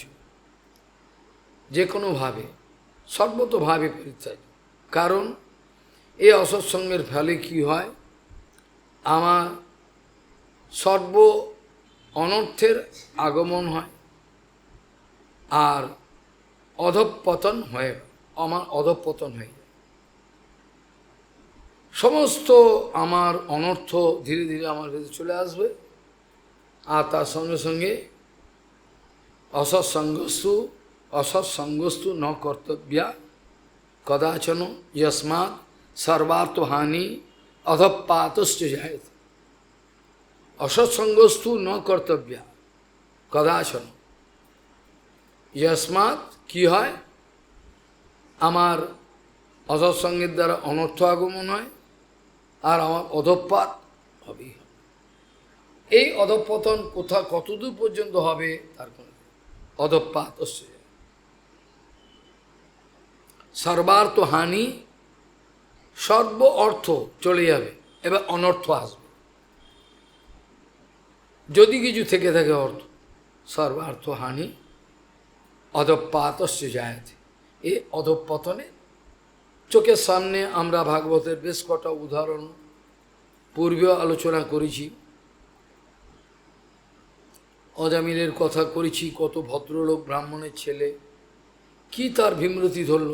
যে কোনোভাবে সর্বতভাবে পরিত্যাজ্য। কারণ এই অসৎসঙ্গের ফলে কি হয়, আমার সর্ব অনর্থের আগমন হয়, আর অধঃপতন হয়ে, আমার অধঃপতন হয়ে যায়। সমস্ত আমার অনর্থ ধীরে ধীরে আমার ভেতরে চলে আসবে, আর তার সঙ্গে সঙ্গে অসৎসঙ্গস্তু ন কর্তব্যা কদাচন যস্মাৎ সর্বার্থহানি অধঃপাতশ্চ জায়তে। অসৎসঙ্গস্তু ন কর্তব্যা কদাচন, যস্মাৎ কি হয়, আমার অসৎসঙ্গের দ্বারা অনর্থ আগমন হয়, আর আমার অধঃপাত হবেই। এই অধঃপতন কতদূর পর্যন্ত হবে তার কোনো অধঃপাত সর্বার্থ হানি, সর্ব অর্থ চলে যাবে, এবার অনর্থ আসবে। যদি কিছু থেকে থাকে অর্থ, সর্বার্থ হানি অধঃপাতস্য জায়তে। এই অধঃপতনে চোখের সামনে আমরা ভাগবতের বেশ কটা উদাহরণ পূর্বেও আলোচনা করেছি। অজামিলের কথা করেছি, কত ভদ্রলোক ব্রাহ্মণের ছেলে, কি তার বিমূর্তি ধরল,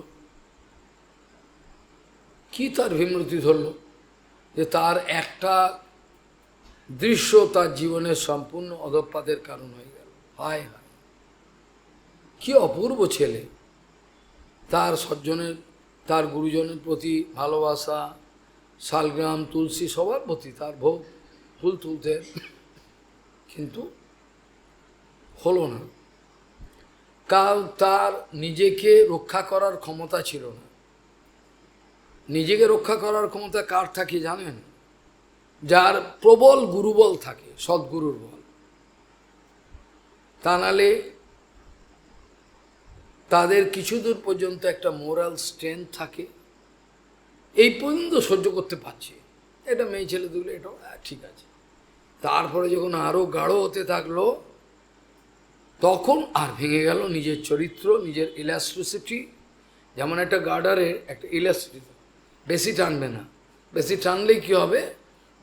কি তার বিমূর্তি ধরল যে তার একটা দৃশ্য তার জীবনের সম্পূর্ণ অধঃপাতের কারণ হয়ে গেল। হায় হায়, কি অপূর্ব ছেলে, তার সজ্জনের, তার গুরুজনের প্রতি ভালোবাসা, শালগ্রাম তুলসী সবার প্রতি তার ভোগ ফুল তুলতে, কিন্তু হলো না। কাল তার নিজেকে রক্ষা করার ক্ষমতা ছিল না। নিজেকে রক্ষা করার ক্ষমতা কার থাকে জানেন? যার প্রবল গুরুবল থাকে, সদ্গুরুর বল। তা নালে তাদের কিছু দূর পর্যন্ত একটা মোরাল স্ট্রেংথ থাকে, এই পর্যন্ত সহ্য করতে পারছে, এটা মেয়ে ছেলে দুগুলো এটাও ঠিক আছে। তারপরে যখন আরও গাঢ় হতে থাকলো, তখন আর ভেঙে গেল নিজের চরিত্র, নিজের ইলাস্ট্রিসিটি। যেমন একটা গার্ডারের একটা ইলাস্ট্রিসিটি, বেশি টানবে না, বেশি টানলেই কী হবে,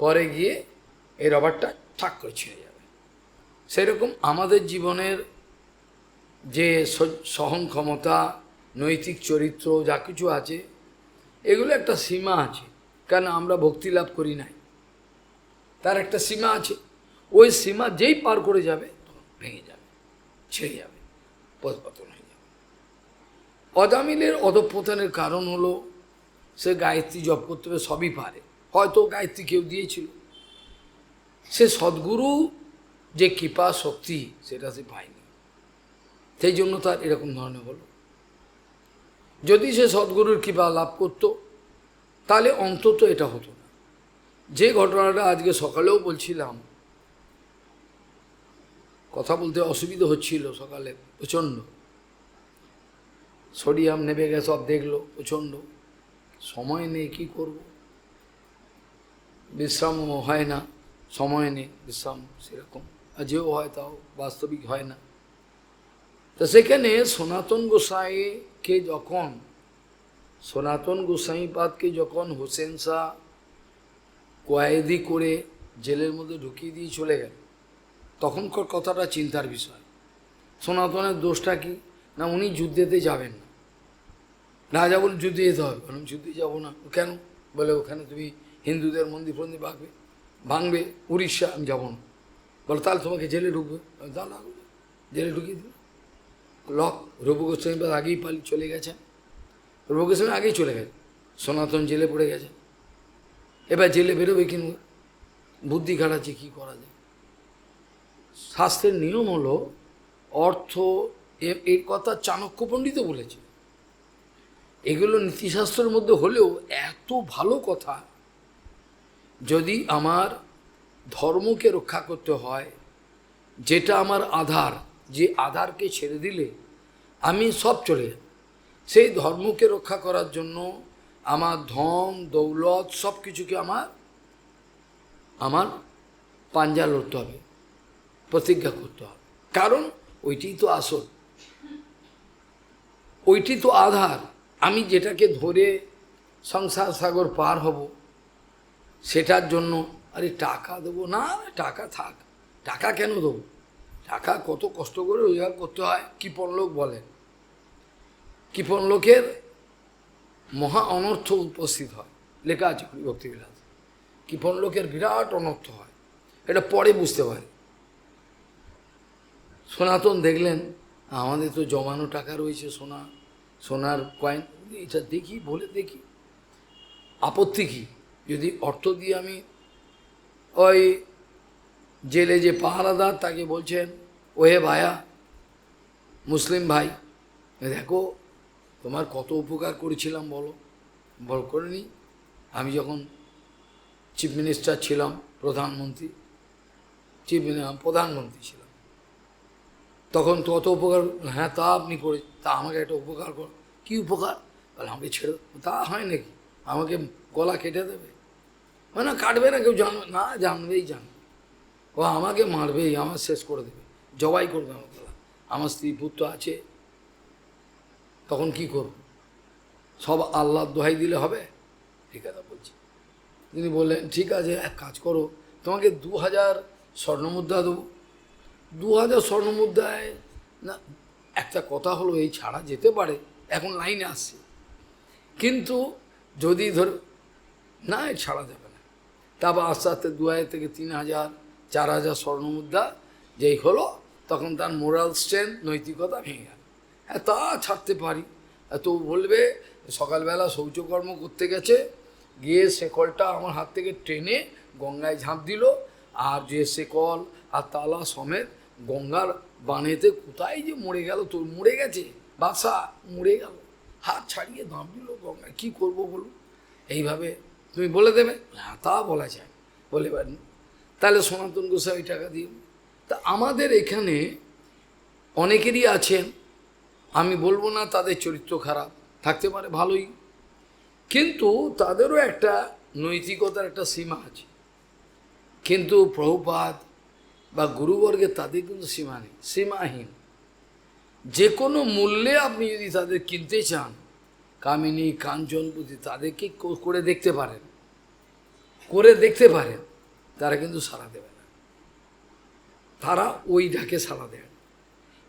পরে গিয়ে এই রবারটা ঠাক করে ছিঁড়ে যাবে। সেরকম আমাদের জীবনের যে সহন ক্ষমতা, নৈতিক চরিত্র যা কিছু আছে, এগুলো একটা সীমা আছে। কেন আমরা ভক্তি লাভ করি নাই, তার একটা সীমা আছে। ওই সীমা যেই পার করে যাবে তখন ভেঙে যাবে, ছেড়ে যাবে, পথপতন হয়ে যাবে। অজামিলের অধঃপতনের কারণ হলো সে গায়ত্রী জপ করতে হবে, সবই পারে, হয়তো গায়ত্রী কেউ দিয়েছিল, সে সদ্গুরু যে কৃপা শক্তি সেটা সে পায়নি, সেই জন্য তার এরকম ধরনের হলো। যদি সে সদ্গুরুর কৃপা লাভ করত তাহলে অন্তত এটা হতো না। যে ঘটনাটা আজকে সকালেও বলছিলাম, কথা বলতে অসুবিধা হচ্ছিল সকালে, প্রচণ্ড সোডিয়াম নেমে গেছে, সব দেখলো, প্রচণ্ড সময় নেই, কী করব, বিশ্রাম হয় না, সময় নেই বিশ্রাম, সেরকম আজও হয়, তাও বাস্তবিক হয় না। তো সেখানে সনাতন গোসাইকে যখন, সনাতন গোসাইপাদকে যখন হোসেন শাহ কয়েদি করে জেলের মধ্যে ঢুকিয়ে দিয়ে চলে গেল, তখনকার কথাটা চিন্তার বিষয়। সনাতনের দোষটা কি না, উনি যুদ্ধেতে যাবেন না। রাজা বলে যুদ্ধে যেতে হবে, যুদ্ধে যাবো না। কেন? বলে ওখানে তুমি হিন্দুদের মন্দির ফন্দির ভাঙবে, উড়িষ্যা, আমি যাবো না। বলো তাহলে তোমাকে জেলে ঢুকবে, দাঁড়া, জেলে ঢুকিয়ে দিল লক। রূপ গোস্বামী আগেই চলে গেছেন, রূপ গোস্বামী আগেই চলে গেছে, সনাতন জেলে পড়ে গেছে। এবার জেলে বেরোবে কিনব, বুদ্ধি খাটাচ্ছে, কী করা যায়। শাস্ত্রের নিয়ম হলো অর্থ, এর কথা চাণক্য পণ্ডিতও বলেছে। এগুলো নীতিশাস্ত্রের মধ্যে হলেও এত ভালো কথা, যদি আমার ধর্মকে রক্ষা করতে হয়, যেটা আমার আধার, যে আধারকে ছেড়ে দিলে আমি সব চলে যাব, সেই ধর্মকে রক্ষা করার জন্য আমার ধন দৌলত সব কিছুকে আমার পাঞ্জা লড়তে হবে, প্রতিজ্ঞা করতে হবে। কারণ ওইটি তো আসল, ওইটি তো আধার। আমি যেটাকে ধরে সংসার সাগর পার হব, সেটার জন্য আরে টাকা দেবো না, টাকা থাক, টাকা কেন দেবো, টাকা কত কষ্ট করে রোজগার করতে হয়। কৃপণ লোক বলেন, কৃপণ লোকের মহা অনর্থ উপস্থিত হয়, লেখা আছে ভক্তিবিলাস। কৃপণ লোকের বিরাট অনর্থ হয়, এটা পরে বুঝতে পারে। সনাতন দেখলেন আমাদের তো জমানো টাকা রয়েছে, সোনার কয়েন, এটা দেখি, বলে দেখি আপত্তি কি, যদি অর্থ দিয়ে আমি ওই জেলে যে পাহারাদার তাকে বলছেন, ওহে ভায়া, মুসলিম ভাই, দেখো তোমার কত উপকার করেছিলাম, বল করিনি? আমি যখন চিফ মিনিস্টার ছিলাম, প্রধানমন্ত্রী ছিলাম, তখন তত উপকার, হ্যাঁ তা আপনি করে, তা আমাকে একটা উপকার কর। কী উপকার? বলে আমাকে ছেড়ে, তা হয় নাকি, আমাকে গলা কেটে দেবে? মানে কাটবে না, কেউ জানবে না, জানবেই জানবে, ও আমাকে মারবেই, আমার শেষ করে দেবে, জবাই করবে আমার গলা, আমার স্ত্রী পুত্র আছে, তখন কি করব? সব আল্লাহর দোহাই দিলে হবে? ঠিক আছে বলছি। তিনি বললেন ঠিক আছে, এক কাজ করো, তোমাকে 2000 স্বর্ণমুদ্রা দেবো, 2000 স্বর্ণমুদ্রায় না, একটা কথা হলো এই ছাড়া যেতে পারে, এখন লাইনে আসছে, কিন্তু যদি ধর না ছাড়া যাবে না, তারপর আস্তে আস্তে 2000 থেকে 3000 4000 স্বর্ণমুদ্রা যেই হলো, তখন তার মোরাল স্ট্রেংথ, নৈতিকতা ভেঙে গেল। হ্যাঁ, তা ছাড়তে পারি। তো বলবে সকালবেলা শৌচকর্ম করতে গেছে, গিয়ে শেকলটা আমার হাত থেকে টেনে গঙ্গায় ঝাঁপ দিল, আর যে শেকল আর তালা সমেত গঙ্গার বানেতে কোথায় যে মরে গেল, তোর মরে গেছে বাসা, মরে গেল, হাত ছাড়িয়ে ঝাঁপ দিল গঙ্গায়, কী করবো বলুন? এইভাবে তুমি বলে দেবে? হ্যাঁ, তা বলা যায়, বলে পারেন। তাহলে সনাতন গোসাই ওই টাকা দিয়ে। তা আমাদের এখানে অনেকেরই আছেন, আমি বলবো না তাদের চরিত্র খারাপ, থাকতে পারে ভালোই, কিন্তু তাদেরও একটা নৈতিকতার একটা সীমা আছে। কিন্তু প্রভুপাদ বা গুরুবর্গের তাদের কিন্তু সীমা নেই, সীমাহীন। যে কোনো মূল্যে আপনি যদি তাদের কিনতে চান, কামিনী কাঞ্চনপতি, তাদেরকে করে দেখতে পারেন, তারা কিন্তু সাড়া দেবে না, তারা ওই ডাকে সাড়া দেয়।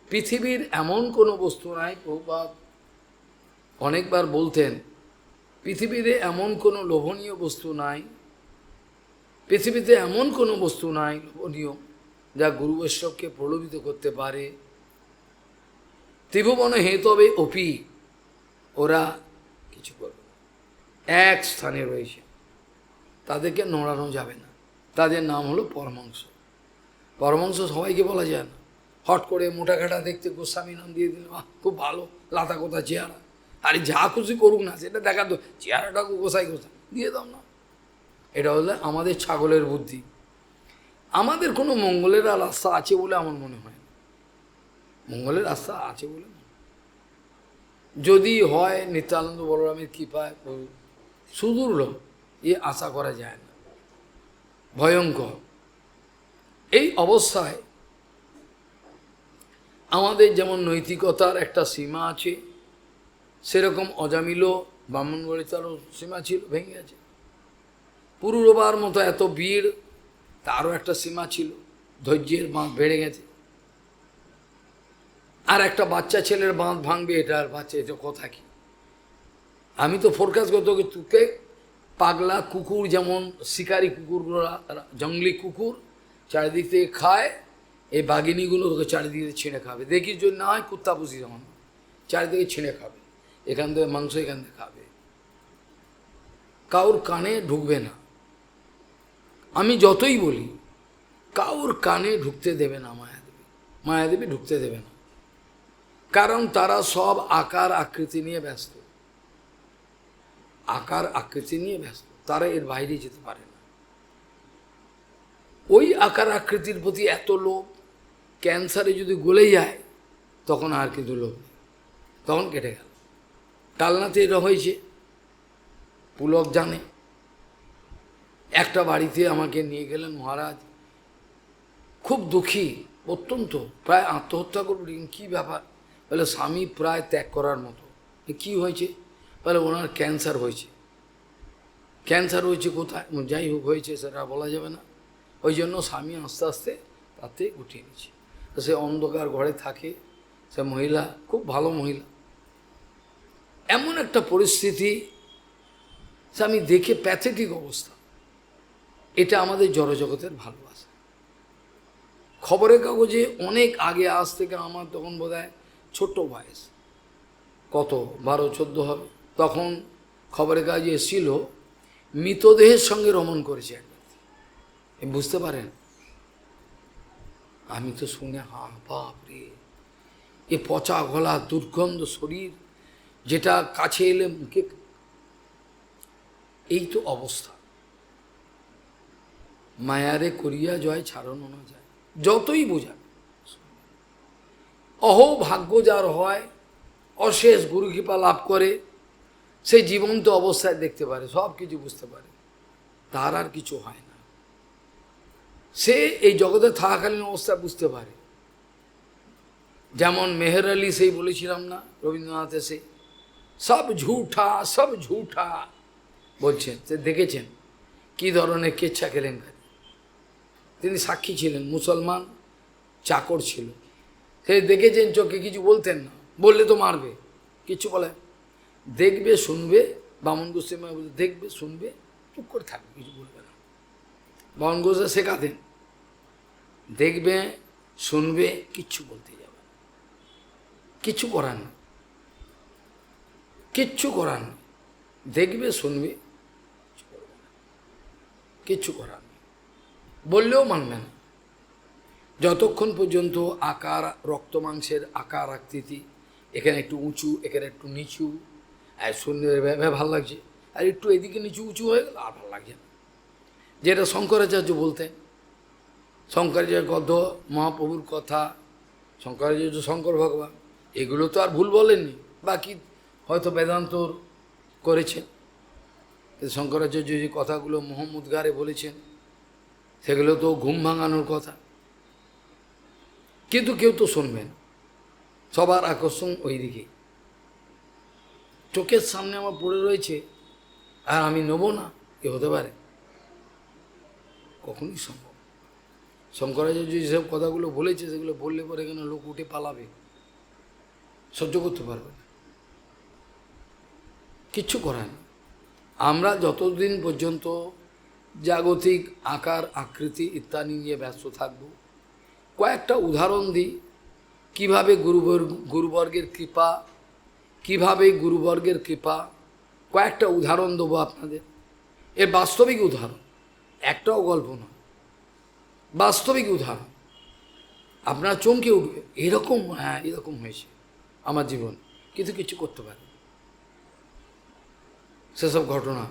পৃথিবীর এমন কোনো বস্তু নাই, প্রভুপাদ অনেকবার বলতেন, পৃথিবীতে এমন কোনো লোভনীয় বস্তু নাই, পৃথিবীতে এমন কোনো বস্তু নাই লোভনীয় যা গুরু বৈষ্ণবকে প্রলোভিত করতে পারে। ত্রিভুবন হেতবে অপি, ওরা কিছু করবে না, এক স্থানে রয়েছে, তাদেরকে নড়ানো যাবে না। তাদের নাম হলো পরমাংশ। পরমাংশ সবাইকে বলা যায় না। হট করে মোটাঘাটা দেখতে গোস্বামী নাম দিয়ে দিল, খুব ভালো লাতা কোথা চেহারা, আরে যা খুশি করুক না, সেটা দেখা তো, চেহারাটাকে গোসাই দিয়ে দাও না। এটা হলো আমাদের ছাগলের বুদ্ধি। আমাদের কোনো মঙ্গলের রাস্তা আছে বলে আমার মনে হয় না, মঙ্গলের রাস্তা আছে বলে যদি হয় নিত্যানন্দ বলরামের কৃপায়, সুদূর্লভ, এ আশা করা যায় না, ভয়ঙ্কর। এই অবস্থায় আমাদের যেমন নৈতিকতার একটা সীমা আছে, সেরকম অজামিল ব্রাহ্মণগড়িতারও সীমা ছিল, ভেঙে গেছে। পুরুরবার মতো এত ভিড়, তারও একটা সীমা ছিল, ধৈর্যের বাঁধ বেড়ে গেছে। আর একটা বাচ্চা ছেলের বাঁধ ভাঙবে, এটা আর বাচ্চা, এটা কথা কি? আমি তো ফোরকাস্ট করতে, তোকে পাগলা কুকুর, যেমন শিকারি কুকুরগুলো, জঙ্গলি কুকুর চারিদিক থেকে খায়, এই বাঘিনীগুলো তোকে চারিদিক থেকে ছিঁড়ে খাবে। দেখি যদি না হয় কুত্তা পুষি, যেমন চারিদিকে ছিঁড়ে খাবে, এখান থেকে মাংস এখান থেকে খাবে, কাউর কানে ঢুকবে না। আমি যতই বলি, কাউর কানে ঢুকতে দেবে না মায়াদেবী, মায়াদেবী ঢুকতে দেবে না, কারণ তারা সব আকার আকৃতি নিয়ে ব্যস্ত, আকার আকৃতি নিয়ে ব্যস্ত, তারা এর বাইরে যেতে পারে না। ওই আকার আকৃতির প্রতি এত লোভ, ক্যান্সারে যদি গলে যায় তখন আর কিন্তু লোভ নেই, তখন কেটে গেল। কালনাতে এটা হয়েছে, পুলক জানে। একটা বাড়িতে আমাকে নিয়ে গেলেন মহারাজ, খুব দুঃখী, অত্যন্ত, প্রায় আত্মহত্যা করবে। কী ব্যাপার? বলে স্বামী প্রায় ত্যাগ করার মতো। কি হয়েছে? বলে ওনার ক্যান্সার হয়েছে। ক্যান্সার হয়েছে কোথায়? যাই হোক হয়েছে, সেটা বলা যাবে না। ওই জন্য স্বামী আস্তে আস্তে তাতে গুটিয়ে নিচ্ছে। সে অন্ধকার ঘরে থাকে, সে মহিলা খুব ভালো মহিলা। এমন একটা পরিস্থিতি, সে আমি দেখে প্যাথেটিক অবস্থা। এটা আমাদের জড়জগতের ভালোবাসা। খবরের কাগজে অনেক আগে, আজ থেকে আমার তখন বোধহয় ছোট্ট বয়স, কত 12-14 হবে, তখন খবরের কাগজে এসেছিল মৃতদেহের সঙ্গে রমণ করেছে এক ব্যক্তি। বুঝতে পারেন? আমি তো শুনে বাপ রে, এ পচা গলা, দুর্গন্ধ শরীর, যেটা কাছে এলে মুখে, এই তো অবস্থা। মায়ারে করিয়া জয় ছাড়ানো না যায়, যতই বোঝা। অহো ভাগ্য যার হয়, অশেষ গুরুকৃপা লাভ করে, সে জীবন্ত অবস্থায় দেখতে পারে, সব কিছু বুঝতে পারে, তার আর কিছু হয় না। সে এই জগতে থাকাকালীন অবস্থায় বুঝতে পারে। যেমন মেহের আলী, সেই বলেছিলাম না রবীন্দ্রনাথে, সে সব ঝুঠা, সব ঝুঠা বলছেন। সে দেখেছেন কি ধরনের কেচ্ছা কেলেঙ্কারি। তিনি সাক্ষী ছিলেন, মুসলমান চাকর ছিল, সে দেখেছেন চোখে, কিছু বলতেন না, বললে তো মারবে, কিছু বলে, দেখবে শুনবে, বামন গোস্বামী দেখবে শুনবে, চুপ করে থাকবে, কিছু বলবে না। বামন গোস্বামী শেখাতেন, দেখবে শুনবে, কিচ্ছু বলতে যাবে, কিচ্ছু করার না, কিচ্ছু করার নেই, দেখবে শুনবে, কিচ্ছু করার নেই, বললেও মানবে না। যতক্ষণ পর্যন্ত আকার, রক্ত মাংসের আকার আকৃতি, এখানে একটু উঁচু, এখানে একটু নিচু, আর শুনলে ভালো লাগছে, আর একটু এদিকে নিচু উঁচু হয়ে গেল আর ভালো লাগছে না। যেটা শঙ্করাচার্য বলতেন, শঙ্করাচার্য গদ্য মহাপ্রভুর কথা, শঙ্করাচার্য শঙ্কর ভগবান, এগুলো তো আর ভুল বলেননি, বাকি হয়তো বেদান্তর করেছেন, শঙ্করাচার্য যে কথাগুলো মোহাম্মদগারে বলেছেন সেগুলো তো ঘুম ভাঙানোর কথা, কিন্তু কেউ তো শুনবেন, সবার আকর্ষণ ওই দিকে, চোখের সামনে আমার পড়ে রয়েছে আর আমি নেব না, এ হতে পারে? কখনই সম্ভব। শঙ্করাচার্য যেসব কথাগুলো বলেছে সেগুলো বললে পরে এখানে লোক উঠে পালাবে, সহ্য করতে পারবে না, কিচ্ছু করার নেই। আমরা যতদিন পর্যন্ত জাগতিক আকার আকৃতি ইত্যাদি নিয়ে ব্যস্ত থাকব, কয়েকটা উদাহরণ দিই কীভাবে গুরুবর্গের কৃপা, কীভাবে গুরুবর্গের কৃপা, কয়েকটা উদাহরণ দেবো আপনাদের, এর বাস্তবিক উদাহরণ, একটাও গল্প না, বাস্তবিক উদাহরণ, আপনার চমকে উঠবে, এরকম, হ্যাঁ এরকম হয়েছে আমার জীবন, কিন্তু কিছু করতে পারে সেসব ঘটনা।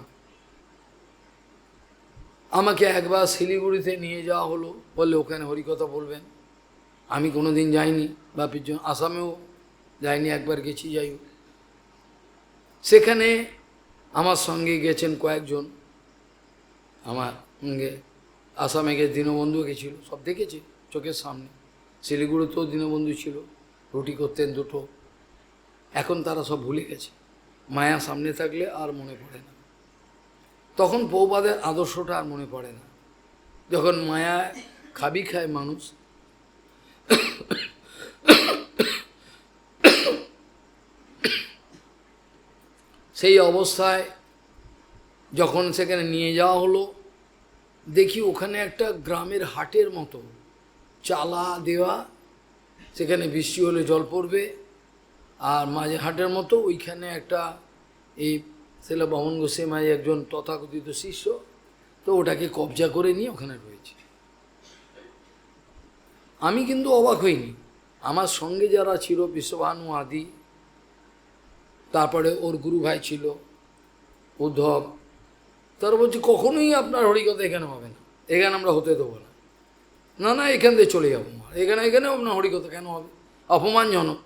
আমাকে একবার শিলিগুড়িতে নিয়ে যাওয়া হলো, বললে ওখানে হরিকথা বলবেন, আমি কোনো দিন যাইনি, বা আসামেও যাইনি, একবার গেছি, যাই হোক। সেখানে আমার সঙ্গে গেছেন কয়েকজন, আমার সঙ্গে আসামে গিয়ে দীনবন্ধু গেছিল, সব দেখেছে চোখের সামনে, শিলিগুড়িতেও দীনবন্ধু ছিল, রুটি করতেন দুটো, এখন তারা সব ভুলে গেছে, মায়া সামনে থাকলে আর মনে পড়ে না, তখন পৌপাদের আদর্শটা আর মনে পড়ে না, যখন মায়া খাবি খায় মানুষ, সেই অবস্থায় যখন সেখানে নিয়ে যাওয়া হলো, দেখি ওখানে একটা গ্রামের হাটের মতো চালা দেওয়া, সেখানে বৃষ্টি হলে জল পড়বে, আর মাঝে হাটের মতো ওইখানে একটা, এই সেলা বামন গোস্বামী একজন তথাকথিত শিষ্য, তো ওটাকে কবজা করে নিয়ে ওখানে রয়েছে। আমি কিন্তু অবাক হইনি, আমার সঙ্গে যারা ছিল বিশ্বভানু আদি, তারপরে ওর গুরু ভাই ছিল উদ্ধব, তারা বলছে কখনোই আপনার হরিকথা এখানে হবে না, এখানে আমরা হতে দেবো না, না না এখান থেকে চলে যাবো, এখানেও আপনার হরিকথা কেন হবে, অপমানজনক,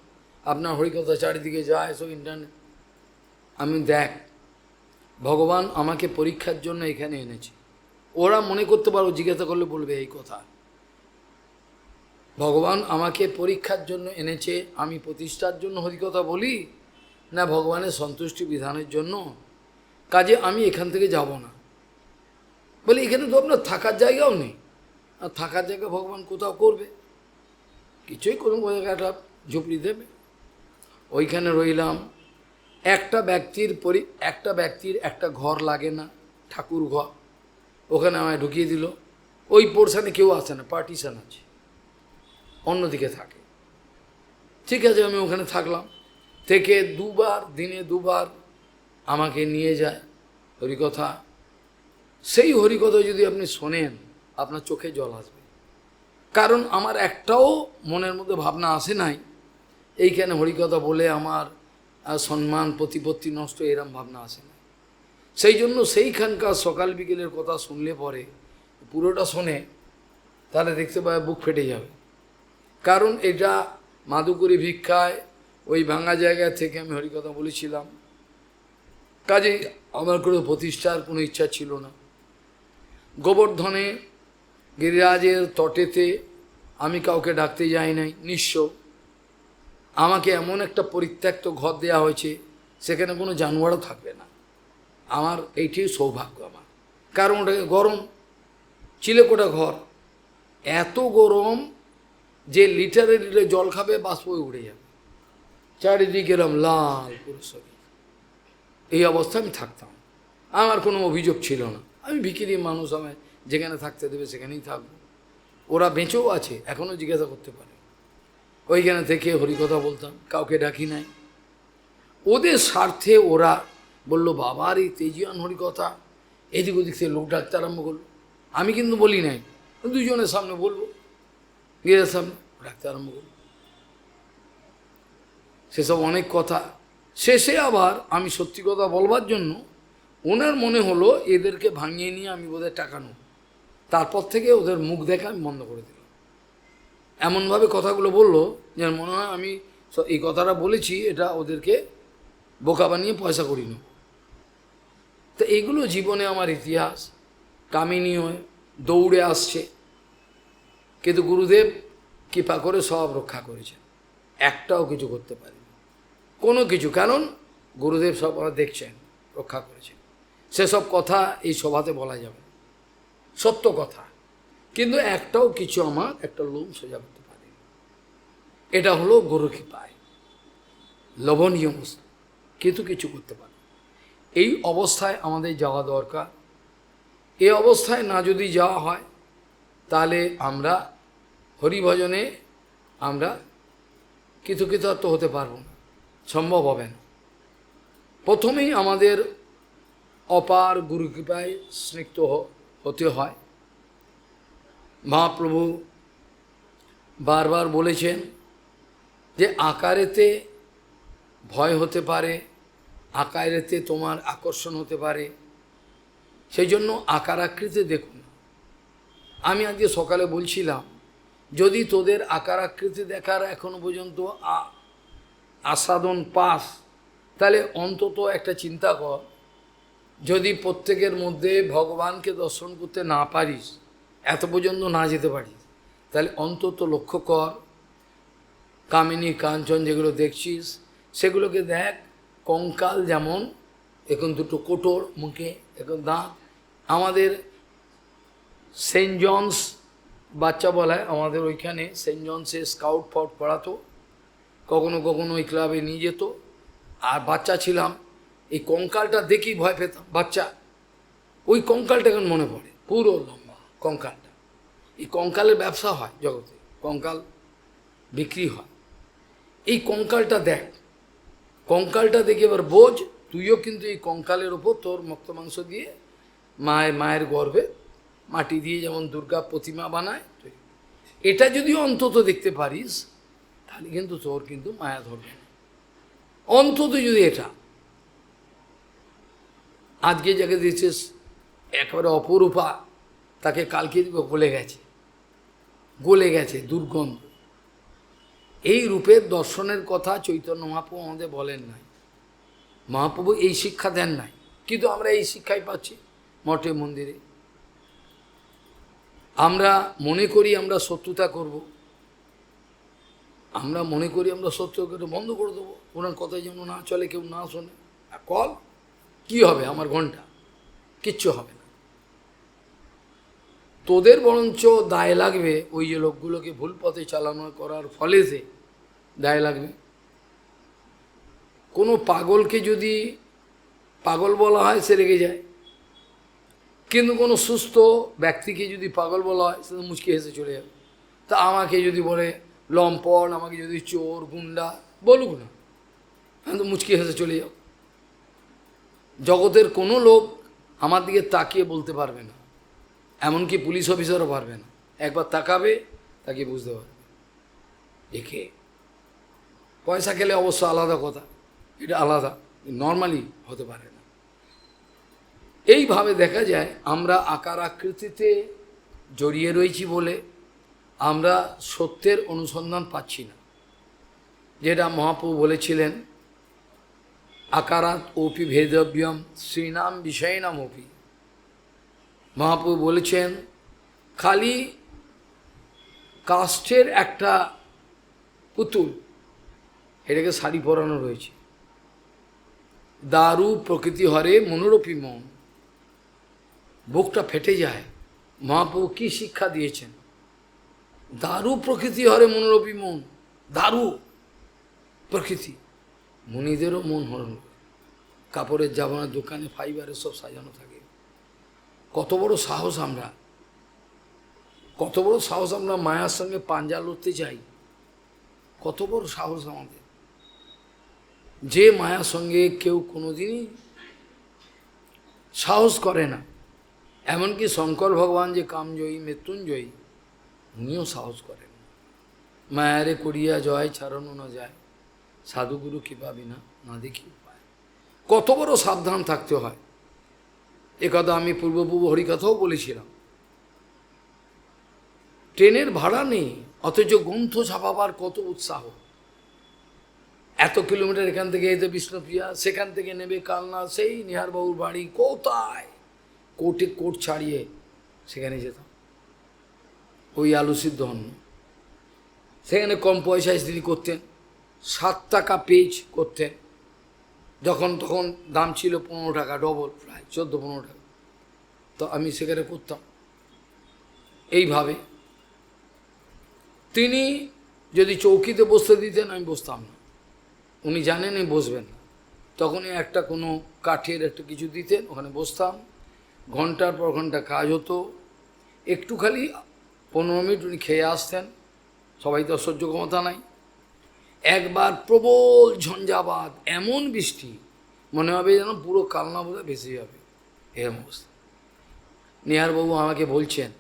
আপনার হরিকথা চারিদিকে যায় সব ইন্টারনেট। আমি দেখ, ভগবান আমাকে পরীক্ষার জন্য এখানে এনেছে, ওরা মনে করতে পারো, জিজ্ঞাসা করলে বলবে এই কথা, ভগবান আমাকে পরীক্ষার জন্য এনেছে, আমি প্রতিষ্ঠার জন্য হরিকথা বলি না ভগবানের সন্তুষ্টি বিধানের জন্য, কাজে আমি এখান থেকে যাব না। বলি এখানে তো আপনার থাকার জায়গাও নেই, আর থাকার জায়গা ভগবান কোথাও করবে, কিছুই করুন, ওই জায়গাটা ঝুপড়ি দেবে, ওইখানে রইলাম। একটা ব্যক্তির একটা ঘর লাগে না, ঠাকুর ঘর, ওখানে আমায় ঢুকিয়ে দিল, ওই পোর্শনে কেউ আসে না, পার্টিশন আছে, অন্যদিকে থাকে, ঠিক আছে, আমি ওখানে থাকলাম, থেকে দিনে দুবার আমাকে নিয়ে যায় হরিকথা। সেই হরিকথা যদি আপনি শোনেন আপনার চোখে জল আসবে, কারণ আমার একটাও মনের মধ্যে ভাবনা আসে নাই এইখানে হরিকথা বলে আমার সম্মান প্রতিপত্তি নষ্ট, এরম ভাবনা আসে না। সেই জন্য সেইখানকার সকাল বিকেলের কথা শুনলে পরে, পুরোটা শোনে, তাহলে দেখতে পাবে বুক ফেটে যাবে, কারণ এটা মাদুকুরি ভিক্ষায় ওই ভাঙা জায়গা থেকে আমি হরিকথা বলেছিলাম, কাজে আমার কোনো প্রতিষ্ঠার কোনো ইচ্ছা ছিল না। গোবর্ধনে গিরিরাজের তটেতে আমি কাউকে ডাকতে যাই নাই, নিঃস্ব, আমাকে এমন একটা পরিত্যক্ত ঘর দেওয়া হয়েছে, সেখানে কোনো জানোয়ারও থাকবে না, আমার এইটি সৌভাগ্য আমার, কারণ ওটাকে গরম, চিলেকোটা ঘর, এত গরম যে লিটারে লিটারে জল খাবে বাষ্প হয়ে উড়ে যাবে, চারিদিকে এরম লাল পুরো শরীর। এই অবস্থায় আমি থাকতাম, আমার কোনো অভিযোগ ছিল না। আমি ভিখিরি মানুষ, আমায় যেখানে থাকতে দেবে সেখানেই থাকবো। ওরা বেঁচেও আছে, এখনও জিজ্ঞাসা করতে পারে। ওইখানে থেকে হরিকথা বলতাম, কাউকে ডাকি নাই। ওদের স্বার্থে ওরা বললো বাবার এই তেজিয়ান হরিকথা, এদিক ওদিক থেকে লোক ডাকতে আরম্ভ করলো। আমি কিন্তু বলি নাই, দুজনের সামনে বলবো, গিয়ে সামনে ডাকতে আরম্ভ করলো। সেসব অনেক কথা। শেষে আবার আমি সত্যি কথা বলবার জন্য ওনার মনে হলো এদেরকে ভাঙিয়ে নিয়ে আমি বোধহয় টাকা নেব। তারপর থেকে ওদের মুখ দেখা আমি বন্ধ করে দিলাম। এমনভাবে কথাগুলো বললো যেন মনে হয় আমি এই কথাটা বলেছি, এটা ওদেরকে বোকা বানিয়ে পয়সা করি না। তো এইগুলো জীবনে আমার ইতিহাস। কামিনী হয়ে দৌড়ে আসছে, কিন্তু গুরুদেব কৃপা করে সব রক্ষা করেছেন, একটাও কিছু করতে পারেনি কোনো কিছু, কারণ গুরুদেব সব আমরা দেখছেন, রক্ষা করেছেন। সেসব কথা এই সভাতে বলা যাবে, সত্য কথা, কিন্তু একটাও কিছু আমার একটা লোম সোজা করতে পারেনি। এটা হলো গুরু কৃপায় লোভনীয় বস্তু, কিন্তু কিছু করতে পারে। এই অবস্থায় আমাদের যাওয়া দরকার। এই অবস্থায় না যদি যাওয়া হয় তাহলে আমরা হরিভজনে আমরা কৃতকৃতার্থ হতে পারব না, সম্ভব হবে না। প্রথমেই আমাদের অপার গুরুকৃপায় স্নিগ্ধ হতে হয়। মহাপ্রভু বারবার বলেছেন যে আকারেতে ভয় হতে পারে, আকারেতে তোমার আকর্ষণ হতে পারে, সেই জন্য আকার আকৃতি দেখুন। আমি আজকে সকালে বলছিলাম, যদি তোদের আকার আকৃতি দেখার এখনো পর্যন্ত আস্বাদন পাস, তাহলে অন্তত একটা চিন্তা কর, যদি প্রত্যেকের মধ্যে ভগবানকে দর্শন করতে না পারিস, এত পর্যন্ত না যেতে পারিস, তাহলে অন্তত লক্ষ্য কর কামিনী কাঞ্চন যেগুলো দেখছিস সেগুলোকে দেখ। কঙ্কাল যেমন, এখন দুটো কোটর মুখে, এখন দাঁত। আমাদের সেন্ট জনস বাচ্চা বলায়, আমাদের ওইখানে সেন্ট জনসে স্কাউট ফাউট করাতো, কখনো কখনো ওই ক্লাবে নিয়ে যেত। আর বাচ্চা ছিলাম, এই কঙ্কালটা দেখেই ভয় পেতাম বাচ্চা। ওই কঙ্কালটা এখন মনে পড়ে, পুরো লম্বা কঙ্কালটা। এই কঙ্কালের ব্যবসা হয় জগতে, কঙ্কাল বিক্রি হয়। এই কঙ্কালটা দেখ, কঙ্কালটা দেখে এবার বোঝ তুইও কিন্তু এই কঙ্কালের ওপর তোর মক্ত মাংস দিয়ে মায়ের গর্ভে মাটি দিয়ে যেমন দুর্গা প্রতিমা বানায়, এটা যদি অন্তত দেখতে পারিস তাহলে কিন্তু তোর কিন্তু মায়া ধরবে না। অন্তত যদি এটা আজকে যাকে দিয়েছিস একেবারে অপরূপা, তাকে কালকে গলে গেছে দুর্গন্ধ। এই রূপের দর্শনের কথা চৈতন্য মহাপ্রভু আমাদের বলেন নাই, মহাপ্রভু এই শিক্ষা দেন নাই, কিন্তু আমরা এই শিক্ষাই পাচ্ছি মঠে মন্দিরে। আমরা মনে করি আমরা শত্রুতা করব, আমরা মনে করি আমরা শত্রুতা বন্ধ করে দেবো, ওনার কথাই যেন না চলে, কেউ না শোনে। কল কি হবে, আমার ঘন্টা কিচ্ছু হবে না। তোদের বরঞ্চ দায় লাগবে, ওই যে লোকগুলোকে ভুল পথে চালানো করার ফলেতে দায় লাগবে। কোনো পাগলকে যদি পাগল বলা হয় সে রেগে যায়, কিন্তু কোনো সুস্থ ব্যক্তিকে যদি পাগল বলা হয় সে তো মুচকি হেসে চলে যাবে। তা আমাকে যদি বলে লম্পট, আমাকে যদি চোর গুন্ডা বলুক না, আমি তো মুচকি হেসে চলে যাব। জগতের কোনো লোক আমার দিকে তাকিয়ে বলতে পারবে না, এমনকি পুলিশ অফিসারও পারবে না। একবার তাকাবে, তাকে বুঝতে পারবে দেখে। পয়সা খেলে অবশ্য আলাদা কথা, এটা আলাদা, নর্মালি হতে পারে না। এইভাবে দেখা যায় আমরা আকার আকৃতিতে জড়িয়ে রয়েছি বলে আমরা সত্যের অনুসন্ধান পাচ্ছি না। যেটা মহাপ্রভু বলেছিলেন, আকারাত ওপি ভেদব্যম শ্রীনাম বিষয়নাম ওপি। মহাপ্রভু বলেছেন খালি কাষ্ঠের একটা পুতুল, এটাকে শাড়ি পরানো রয়েছে। দারু প্রকৃতি হরে মনোরূপী মন, বুকটা ফেটে যায়। মহাপ্রভু কী শিক্ষা দিয়েছেন, দারু প্রকৃতি হরে মনোরূপী মন, দারু প্রকৃতি। মুনিদেরও মন হরণ, কাপড়ের জামার দোকানে ফাইবারের সব সাজানো থাকে। কত বড় সাহস আমরা, কত বড় সাহস আমরা মায়ার সঙ্গে পাঞ্জা লড়তে চাই, কত বড় সাহস আমাদের। যে মায়ার সঙ্গে কেউ কোনোদিনই সাহস করে না, এমনকি শঙ্কর ভগবান যে কামজয়ী মৃত্যুঞ্জয়ী, উনিও সাহস করেন। মায়ারে করিয়া জয় ছাড়ানো না যায়, সাধুগুরু কৃপা বিনা না দেখি উপায়। কত বড় সাবধান থাকতে হয়, একথা আমি পূর্বপূর্ব হরিকথাও বলেছিলাম। ট্রেনের ভাড়া নেই, অথচ গ্রন্থ ছাপাবার কত উৎসাহ। এত কিলোমিটার এখান থেকে যেতে বিষ্ণুপ্রিয়া, সেখান থেকে নেবে কালনা, সেই নিহারবাবুর বাড়ি কোথায়, কোট ছাড়িয়ে সেখানে যেতাম। ওই আলু সিদ্ধ অন্ন, সেখানে কম পয়সায় তিনি করতেন, 7 টাকা পেজ করতেন, যখন তখন দাম ছিল 15 টাকা, ডবল, প্রায় 14-15 টাকা। তো আমি সেখানে করতাম। এইভাবে তিনি যদি চৌকিতে বসতে দিতেন, আমি বসতাম না। উনি জানেন আমি বসবেন না, তখনই একটা কোনো কাঠের একটা কিছু দিতেন, ওখানে বসতাম। ঘন্টার পর ঘন্টা কাজ হতো। একটু খালি 15 মিনিট উনি খেয়ে আসতেন, সবাই তো সহ্য ক্ষমতা নাই। একবার প্রবল ঝঞ্ঝাবাদ, এমন বৃষ্টি, মনে হবে যেন পুরো কালনা বোধহয় ভেসে যাবে, এরকম অবস্থা। নিহারবাবু আমাকে বলছেন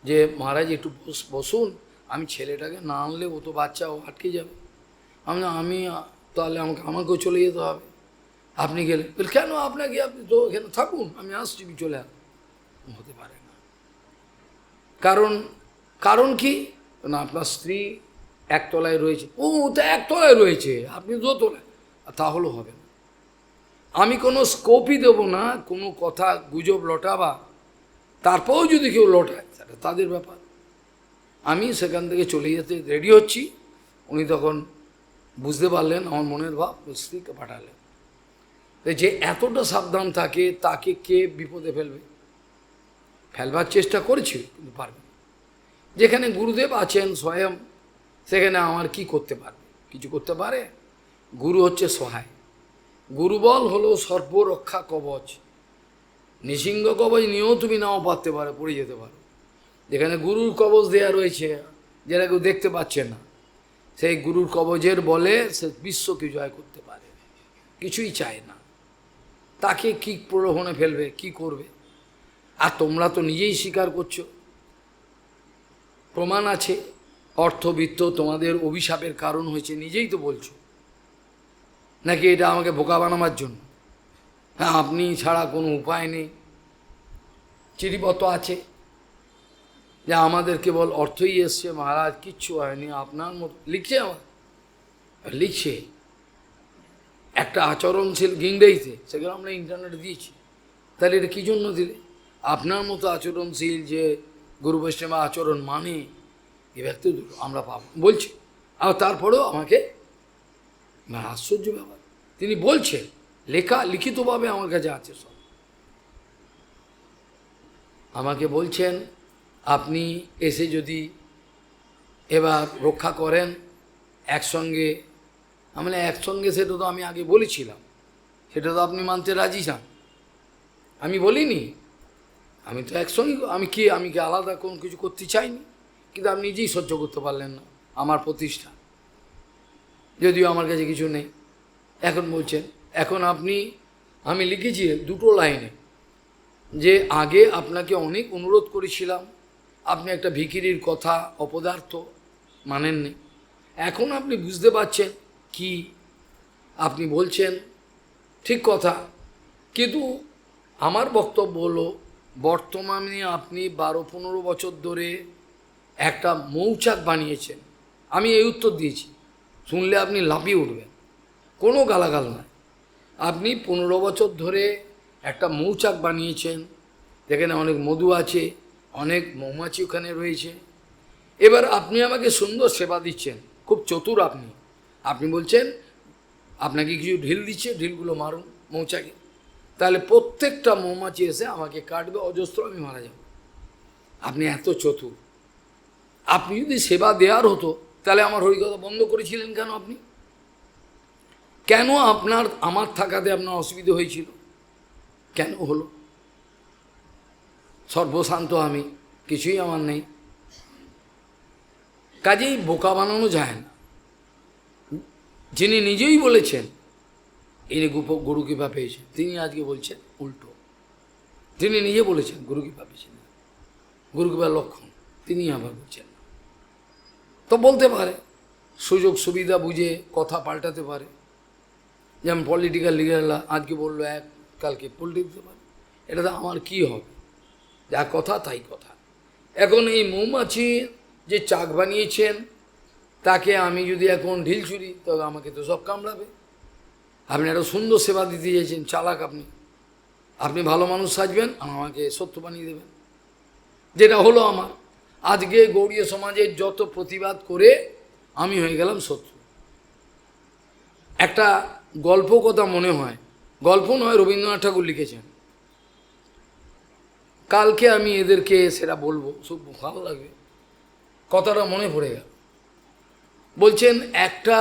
যে মহারাজ একটু বসুন, আমি ছেলেটাকে না আনলে ও তো বাচ্চা, ও আটকে যাবে। আমি তাহলে আমাকেও চলে যেতে হবে, আপনি গেলে। কেন আপনাকে, আপনি তো এখানে থাকুন, আমি আসছি, চলে আসবো। হতে পারে না। কারণ কি না, আপনার স্ত্রী একতলায় রয়েছে, ও তো একতলায় রয়েছে, আপনি দোতলায়, তাহলেও হবে না। আমি কোনো স্কোপই দেব না কোনো কথা গুজব লটাবা, তারপরেও যদি কেউ লটায় সেটা তাদের ব্যাপার। আমি সেখান থেকে চলে যেতে রেডি হচ্ছি, উনি তখন বুঝতে পারলেন আমার মনের ভাব, স্ত্রীকে পাঠালেন। যে এতটা সাবধান থাকে তাকে কে বিপদে ফেলবে? ফেলবার চেষ্টা করেছিল কিন্তু পারবে না। যেখানে গুরুদেব আছেন স্বয়ং, সেখানে আমার কি করতে পারবে? কিছু করতে পারে? গুরু হচ্ছে সহায়। গুরুবল হলো সর্বরক্ষা কবচ। নৃসিংহ কবচ নিয়েও তুমি নাও পারতে পারো, পড়ে যেতে পারো। যেখানে গুরুর কবচ দেয়া রয়েছে, যেটা কেউ দেখতে পাচ্ছে না, সেই গুরুর কবচের বলে সে বিশ্বকে জয় করতে পারে। কিছুই চায় না, তাকে কি প্রলোভনে ফেলবে, কি করবে? আর তোমরা তো নিজেই স্বীকার করছো, প্রমাণ আছে। অর্থবিত্ত তোমাদের অভিশাপের কারণ হয়েছে, নিজেই তো বলছো। নাকি এটা আমাকে বোকা বানাবার জন্য? হ্যাঁ, আপনি ছাড়া কোনো উপায় নেই। চিঠিপত্র আছে যে আমাদের কেবল অর্থই এসছে, মহারাজ কিচ্ছু হয়নি, আপনার মতো লিখছে। আমার লিখছে একটা আচরণশীল গিংড়াইতে, সেগুলো আমরা ইন্টারনেটে দিয়েছি। তাহলে এটা কী জন্য দিলে? আপনার মতো আচরণশীল যে গুরু বৈষ্ণব আচরণ মানে, এ ব্যক্তি আমরা পাবো বলছি। আর তারপরেও আমাকে, আশ্চর্য ব্যাপার, তিনি বলছেন, লেখা লিখিতভাবে আমার কাছে আছে সব। আমাকে বলছেন আপনি এসে যদি এবার রক্ষা করেন একসঙ্গে। মানে একসঙ্গে সেটা তো আমি আগে বলেছিলাম, সেটা তো আপনি মানতে রাজি চান। আমি বলিনি, আমি তো একসঙ্গে, আমি কি আলাদা কোনো কিছু করতে চাইনি, কিন্তু আপনি নিজেই সহ্য করতে পারলেন না আমার প্রতিষ্ঠা, যদিও আমার কাছে কিছু নেই। এখন বলছেন, এখন আমি লিখেছি 2 লাইনে যে আগে আপনাকে অনেক অনুরোধ করেছিলাম, আপনি একটা ভিখিরির কথা অপদার্থ মানেননি। এখন আপনি বুঝতে পারছেন কি আপনি বলছেন, ঠিক কথা। কিন্তু আমার বক্তব্য হলো, বর্তমানে আপনি 12-15 বছর ধরে একটা মৌচাক বানিয়েছেন। আমি এই উত্তর দিয়েছি, শুনলে আপনি লাফিয়ে উঠবেন, কোনো গালাগাল নয়। আপনি 15 বছর ধরে একটা মৌচাক বানিয়েছেন, যেখানে অনেক মধু আছে, অনেক মৌমাছি ওখানে রয়েছে। এবার আপনি আমাকে সুন্দর সেবা দিচ্ছেন, খুব চতুর আপনি। আপনি বলছেন আপনাকে কিছু ঢিল দিচ্ছে, ঢিলগুলো মারুন মৌচাকে, তাহলে প্রত্যেকটা মৌমাছি এসে আমাকে কাটবে অজস্র, আমি মারা যাব। আপনি এত চতুর। আপনি যদি সেবা দেওয়ার হতো তাহলে আমার হরিকথা বন্ধ করেছিলেন কেন আপনি? কেন আপনার আমার থাকাতে আপনার অসুবিধা হয়েছিল? কেন হলো? সর্বশান্ত আমি, কিছুই আমার নেই। কাজেই বোকা বানানো যায় না। যিনি নিজেই বলেছেন ইনি গুরু কৃপা পেয়েছেন, তিনি আজকে বলছেন উল্টো। তিনি নিজে বলেছেন গুরু কৃপা পেয়েছেন, গুরু কৃপার লক্ষণ, তিনি আবার বলছেন না। তো বলতে পারে, সুযোগ সুবিধা বুঝে কথা পাল্টাতে পারে। যেমন পলিটিক্যাল লিডাররা আজকে বললো এক, কালকে পল্টে দিতে পারে। এটা তো আমার কি হবে? যা কথা তাই কথা। এখন এই মৌমাছি যে চাক বানিয়েছেন, তাকে আমি যদি এখন ঢিল ছুড়ি তবে আমাকে তো সব কামড়াবে। আপনি একটা সুন্দর সেবা দিতে চাইছেন, চালাক আপনি। আপনি ভালো মানুষ সাজবেন, আমাকে সত্য বানিয়ে দেবেন, যেটা হলো আমার। আজকে গৌড়ীয় সমাজের যত প্রতিবাদ করে আমি হয়ে গেলাম শত্রু। একটা গল্প কথা মনে হয়, গল্প নয়, রবীন্দ্রনাথ ঠাকুর লিখেছেন। কালকে আমি এদেরকে সেটা বলবো, খুব ভালো লাগবে, কথাটা মনে পড়ে গেল। বলছেন একটা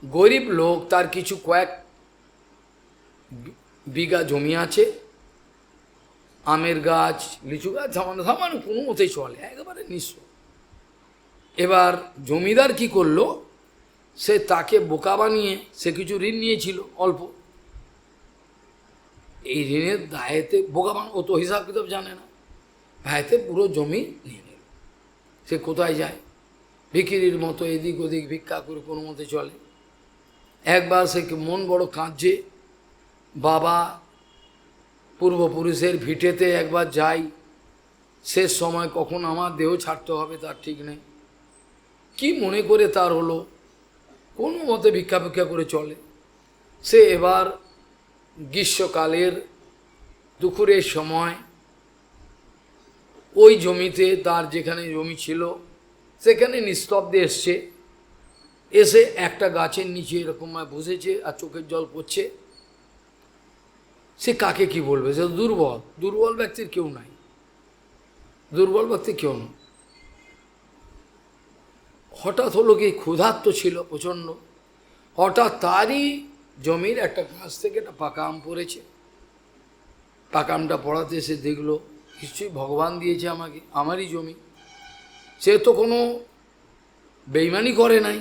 গরিব লোক, তার কিছু কয়েক বিঘা জমি আছে, আমের গাছ, লিচু গাছ, সামান্য কোনো মতেই চলে, একেবারে নিঃস্ব। এবার জমিদার কি করলো, সে তাকে বোকা বানিয়ে, সে কিছু ঋণ নিয়েছিল অল্প, এই ঋণের দায়েতে বোকা বান, ও তো হিসাব কিতাব জানে না, ভাইতে পুরো জমি নিয়ে নিল। সে কোথায় যায়? ভিখিরির মতো এদিক ওদিক ভিক্ষা করে কোনো মতে চলে। একবার সে মন বড় কাঁদছে, বাবা পূর্বপুরুষের ভিটেতে একবার যাই, শেষ সময় কখন আমার দেহ ছাড়তে হবে তার ঠিক নেই। কি মনে করে তার হলো, কোনো মতে ভিক্ষা ভিক্ষা করে চলে। সে এবার গ্রীষ্মকালের দুপুরের সময় ওই জমিতে, তার যেখানে জমি ছিল সেখানে নিস্তব্ধে এসছে, এসে একটা গাছের নিচে এরকম বসেছে আর চোখের জল পড়ছে। সে কাকে কি বলবে? সে দুর্বল, দুর্বল ব্যক্তির কেউ নাই, দুর্বল ব্যক্তির কেউ নেই। হঠাৎ হলো কি, ক্ষুধার্ত ছিল প্রচণ্ড, হঠাৎ তারই জমির একটা গাছ থেকে একটা পাকা আম পড়েছে। পাকা আমটা পড়াতে সে দেখলো নিশ্চয়ই ভগবান দিয়েছে আমাকে, আমারই জমি। সে তো কোনো বেইমানি করে নাই,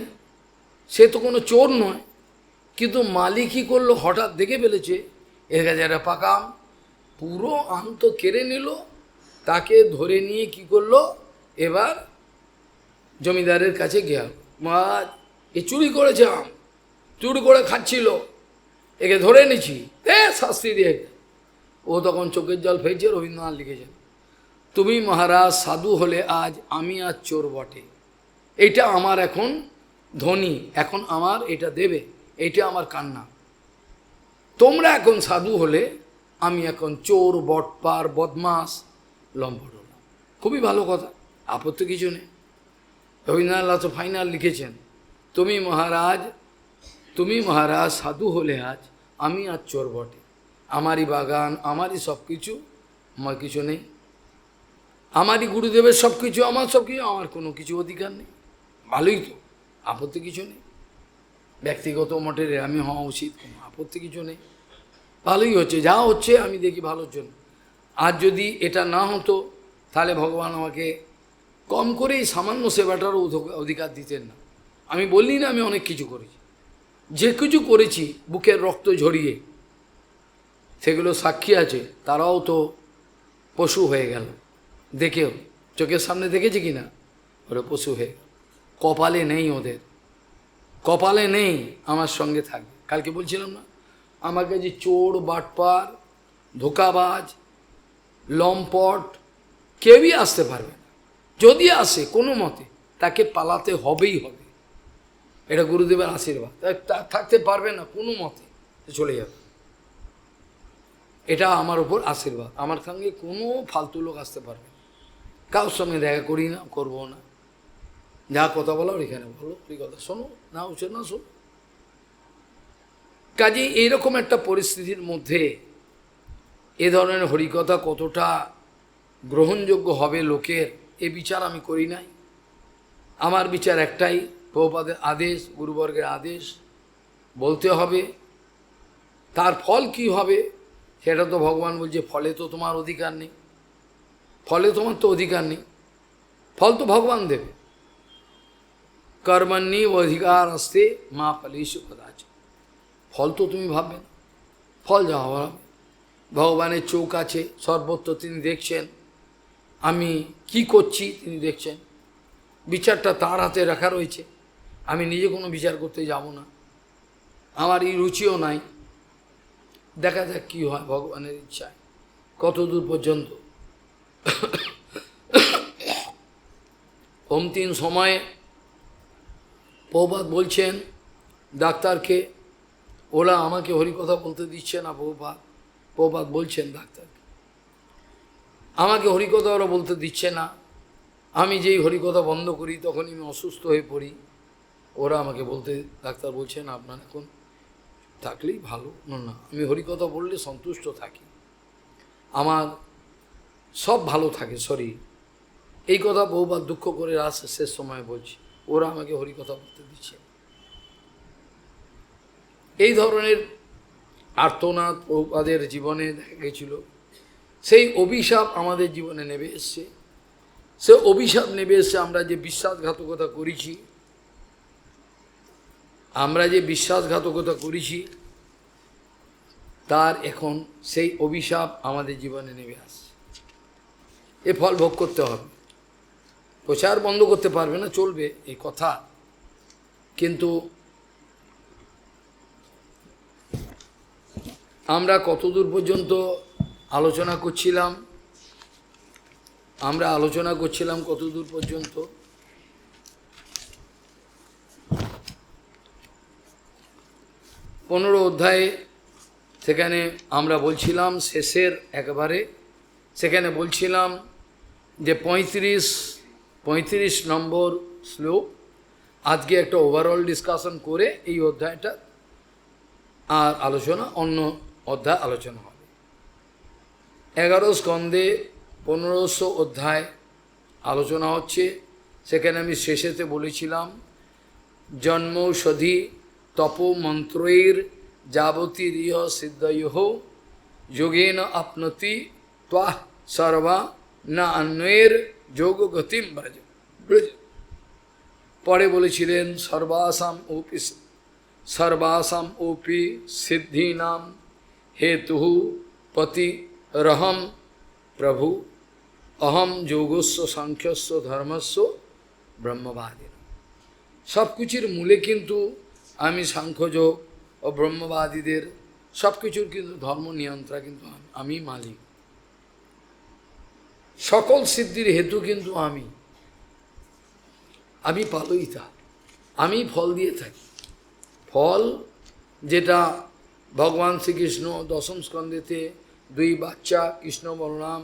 সে তো কোনো চোর নয়, কিন্তু মালিক কী করলো, হঠাৎ দেখে ফেলেছে এর কাছে একটা পাকা আম, পুরো আম তো কেড়ে নিল। তাকে ধরে নিয়ে কি করলো, এবার জমিদারের কাছে গেল, মহারাজ এ চুরি করেছে আম, চুরি করে খাচ্ছিল, একে ধরে নিছি, শাস্তি দিয়ে। ও তখন চোখের জল ফেলছে। রবীন্দ্রনাথ লিখেছেন, তুমি মহারাজ সাধু হলে আজ, আমি আজ চোর বটে, এইটা আমার এখন ধনী, এখন আমার এটা দেবে, এইটা আমার কান্না। তোমরা এখন সাধু হলে, আমি এখন চোর, বটপার, বদমাস, লম্পট হলাম। খুবই ভালো কথা, আপত্তি কিছু নেই। রবীন্দ্রনাথ তো ফাইনাল লিখেছেন, তুমি মহারাজ সাধু হলে আজ, আমি আজ চোর বটে, আমারই বাগান, আমারই সব কিছু, আমার কিছু নেই, আমারই গুরুদেবের সব কিছু, আমার সব কিছু, আমার কোনো কিছু অধিকার নেই। ভালোই তো, আপত্তি কিছু নেই। ব্যক্তিগত মঠের আমি হওয়া উচিত, কোনো আপত্তি কিছু নেই, ভালোই হচ্ছে, যা হচ্ছে আমি দেখি ভালোর জন্য। আর যদি এটা না হতো তাহলে ভগবান আমাকে কম করেই সামান্য সেবাটারও অধিকার দিতেন না। আমি বললি না আমি অনেক কিছু করেছি, যে কিছু করেছি বুকের রক্ত ঝরিয়ে, সেগুলো সাক্ষী আছে, তারাও তো পশু হয়ে গেল। দেখেও চোখের সামনে দেখেছি কি না, ওরা পশু হয়ে গেল। কপালে নেই ওদের, কপালে নেই আমার সঙ্গে থাকবে। কালকে বলছিলাম না, আমাকে যে চোর, বাটপার, ধোকাবাজ, লম্পট কেউই আসতে পারবে না। যদি আসে কোনো মতে তাকে পালাতে হবেই হবে, এটা গুরুদেবের আশীর্বাদ। থাকতে পারবে না কোনো মতে, চলে যাবে, এটা আমার উপর আশীর্বাদ। আমার সঙ্গে কোনো ফালতু লোক আসতে পারবে না, কারোর সঙ্গে দেখা করি না, করবো না। যা কথা বলো এখানে বলো, এই কথা শোনো, না উচিত না শোনো। কাজেই এইরকম একটা পরিস্থিতির মধ্যে এ ধরনের হরিকথা কতটা গ্রহণযোগ্য হবে লোকের, এই বিচার আমি করি নাই। আমার বিচার একটাই, প্রভুপাদের আদেশ, গুরুবর্গের আদেশ, বলতে হবে। তার ফল কি হবে সেটা তো ভগবান বলছে, ফলে তো তোমার অধিকার নেই, ফলে তোমার তো অধিকার নেই, ফল তো ভগবান দেবে। কর্মণ্যি অধিকার আসতে মা ফলেষু কদাচন। ফল তো তুমি ভাববে না, ফল যা হওয়ার হবে। ভগবানের চোখ আছে সর্বত্র, তিনি দেখছেন আমি কি করছি, তিনি দেখছেন। বিচারটা তার হাতে রাখা রয়েছে, আমি নিজে কোনো বিচার করতে যাব না, আমার এই রুচিও নাই। দেখা যাক কী হয় ভগবানের ইচ্ছায়, কত দূর পর্যন্ত। অন্তিম সময়ে প্রভুপাদ বলছেন ডাক্তারকে, ওরা আমাকে হরিকথা বলতে দিচ্ছে না। প্রভুপাদ বলছেন ডাক্তারকে, আমাকে হরিকথা ওরা বলতে দিচ্ছে না, আমি যেই হরিকথা বন্ধ করি তখনই আমি অসুস্থ হয়ে পড়ি। ওরা আমাকে বলতে, ডাক্তার বলছেন আপনার এখন থাকলেই ভালো। না, আমি হরিকথা বললে সন্তুষ্ট থাকি, আমার সব ভালো থাকে শরীর। এই কথা বহুবার দুঃখ করে আসে, শেষ সময় বলছি, ওরা আমাকে হরিকথা বলতে দিচ্ছে। এই ধরনের আর্তনাদ প্রভুপাদের জীবনে দেখা গেছিল। সেই অভিশাপ আমাদের জীবনে নেমে এসছে। সে অভিশাপ নেমে এসছে, আমরা যে বিশ্বাসঘাতকতা করেছি, তার এখন সেই অভিশাপ আমাদের জীবনে নেমে আসছে। এ ফল ভোগ করতে হবে। প্রচার বন্ধ করতে পারবে না, চলবে এই কথা, কিন্তু আমরা কতদূর পর্যন্ত আলোচনা করছিলাম, কতদূর পর্যন্ত। 15 অধ্যায়ে সেখানে আমরা বলছিলাম শেষের একেবারে, সেখানে বলছিলাম যে 35 নম্বর শ্লোক। আজকে একটা ওভারঅল ডিসকাশন করে এই অধ্যায়টা আর আলোচনা, অন্য অধ্যায় আলোচনা হবে। 11 স্কন্ধে 1500 অধ্যায় আলোচনা হচ্ছে। সেখানে আমি শেষেতে বলেছিলাম জন্মৌষধি তপোমন্ত্রৈর যাবতীরিয় সিদ্ধয়োঃ যোগেন আপনতি ত্বাহ সর্বা না অন্যের যোগগতিম ব্রজ। পরে বলেছিলেন সর্বাসাম ওপি সিদ্ধীনাম হেতু পতি রহম প্রভু অহম যোগস্ব সাংখ্যস্ব ধর্মস্ব ব্রহ্মবাদী। সব কিছুর মূলে কিন্তু আমি সাংখ্যযোগ ও ব্রহ্মবাদীদের সব কিছুর কিন্তু ধর্ম নিয়ন্ত্রণ কিন্তু আমি মালিক। সকল সিদ্ধির হেতু কিন্তু আমি পালয়িতা, আমি ফল দিয়ে থাকি। ফল যেটা ভগবান শ্রীকৃষ্ণ 10ম স্কন্ধেতে 2 বাচ্চা কৃষ্ণ বলরাম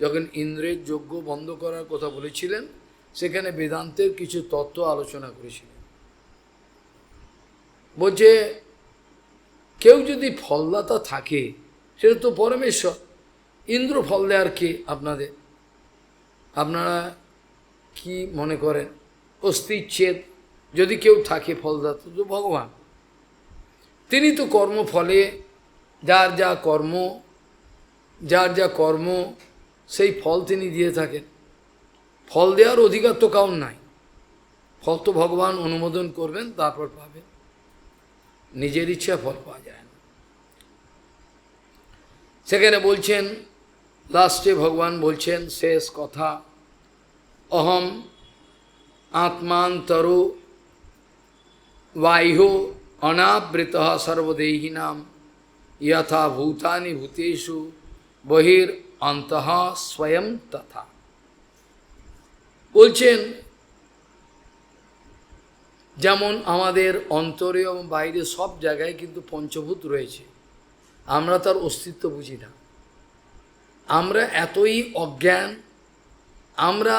যখন ইন্দ্রের যজ্ঞ বন্ধ করার কথা বলেছিলেন, সেখানে বেদান্তের কিছু তত্ত্ব আলোচনা করেছিলেন। বলছে কেউ যদি ফলদাতা থাকে সেটা তো পরমেশ্বর। ইন্দ্র ফল দেয়ার কে আপনাদের? আপনারা কি মনে করেন? অস্তিচ্ছেদ যদি কেউ থাকে ফলদাতা তো ভগবান। তিনি তো কর্মফলে যার যা কর্ম সেই ফল তিনি দিয়ে থাকেন। ফল দেওয়ার অধিকার তো কাউর নাই, ফল তো ভগবান অনুমোদন করবেন তারপর পাবেন, নিজের ইচ্ছা ফল পাওয়া যায় না। সেখানে বলছেন লাস্টে ভগবান বলছেন শেষ কথা, অহম আত্মান্তরো বাহ্য অনাবৃত সর্বদেহিনাম যথা ভূতানি ভূতেষু বহির অন্তঃ স্বয়ং তথা। বলছেন যেমন আমাদের অন্তরে এবং বাইরে সব জায়গায় কিন্তু পঞ্চভূত রয়েছে, আমরা তার অস্তিত্ব বুঝি না। আমরা এতই অজ্ঞান, আমরা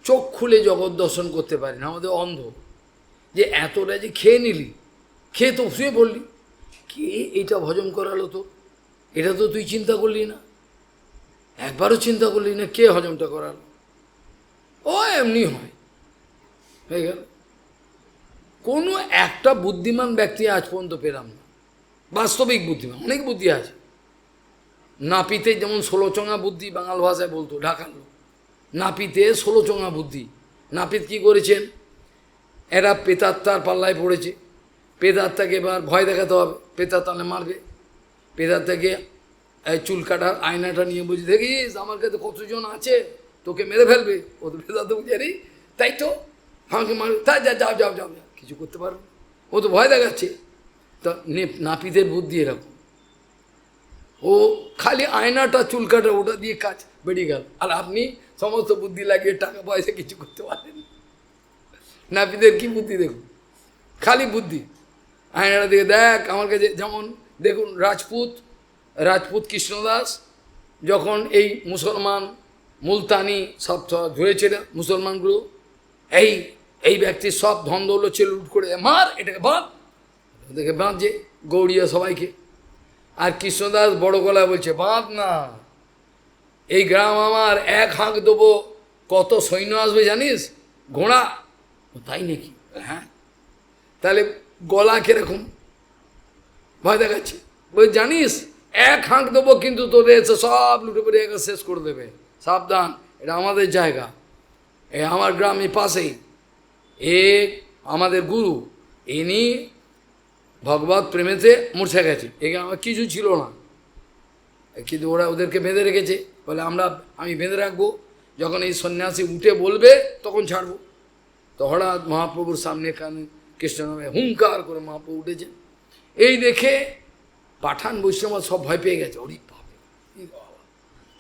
চোখ খুলে জগৎ দর্শন করতে পারি না, আমাদের অন্ধ। যে এতটা যে খেয়ে নিলি, খেয়ে তো শুয়ে পড়লি, কে এইটা হজম করালো তো? এটা তো তুই চিন্তা করলি না, একবারও চিন্তা করলি না কে হজমটা করালো? ও এমনি হয়, হয়ে গেল। কোনো একটা বুদ্ধিমান ব্যক্তি আজ পর্যন্ত পেলাম না, বাস্তবিক বুদ্ধিমান। অনেক বুদ্ধি আছে, নাপিতে যেমন 16 বুদ্ধি বাঙাল ভাষায় বলতো ঢাকার লোক, নাপিতে 16 বুদ্ধি। নাপিত কি করেছেন, এরা পেতাত্তার পাল্লায় পড়েছে, পেতাত্তাকে এবার ভয় দেখাতে হবে, পেতাত্তালে মারবে। পেতাত্তাকে চুল কাটার আয়নাটা নিয়ে বুঝে, দেখিস আমার কাছে কতজন আছে, তোকে মেরে ফেলবে। ও তো পেতাত্তা বুঝে, আরে তাই তো আমাকে মারবে, তাই যা যাও যাও যাও, কিছু করতে পারবে, ও তো ভয় দেখাচ্ছে। তা নাপিতের বুদ্ধি এরকম, ও খালি আয়নাটা চুল কাটা ওটা দিয়ে কাজ বেরিয়ে গেল। আর আপনি সমস্ত বুদ্ধি লাগিয়ে টাকা পয়সা কিছু করতে পারেন। নাপিতের কি বুদ্ধি দেখুন, খালি বুদ্ধি। আয়নাটা দিকে দেখ আমার কাছে, যেমন দেখুন রাজপুত কৃষ্ণদাস যখন এই মুসলমান মুলতানি সব ধরেছিল মুসলমানগুলো, এই ব্যক্তির সব ধন দৌলত ছিল, লুট করে মার, এটাকে বাঁধ, ওদেরকে বাঁধছে গৌড়িয়া সবাইকে। আর কৃষ্ণদাস বড় গলায় বলছে, বাঁধ না, এই গ্রাম আমার, এক হাঁক দেবো, কত সৈন্য আসবে জানিস, ঘোড়া। তাই নাকি, হ্যাঁ, তাহলে গলা কিরকম ভয় দেখাচ্ছে, বই জানিস এক হাঁক দেবো কিন্তু তোদের এসে সব লুটে পড়ে শেষ করে দেবে, সাবধান, এটা আমাদের জায়গা, এ আমার গ্রামের পাশেই, এ আমাদের গুরু, ইনি ভগবত প্রেমেতে মূর্ছা গেছে, একে আমার কিছু ছিল না, কিন্তু ওরা ওদেরকে বেঁধে রেখেছে, বলে আমি বেঁধে রাখবো, যখন এই সন্ন্যাসী উঠে বলবে তখন ছাড়বো। তো হঠাৎ মহাপ্রভুর সামনে কানে কৃষ্ণ নামে হুঙ্কার করে মহাপ্রভু উঠেছে, এই দেখে পাঠান বৈষ্ণব সব ভয় পেয়ে গেছে, ওরে বাবা।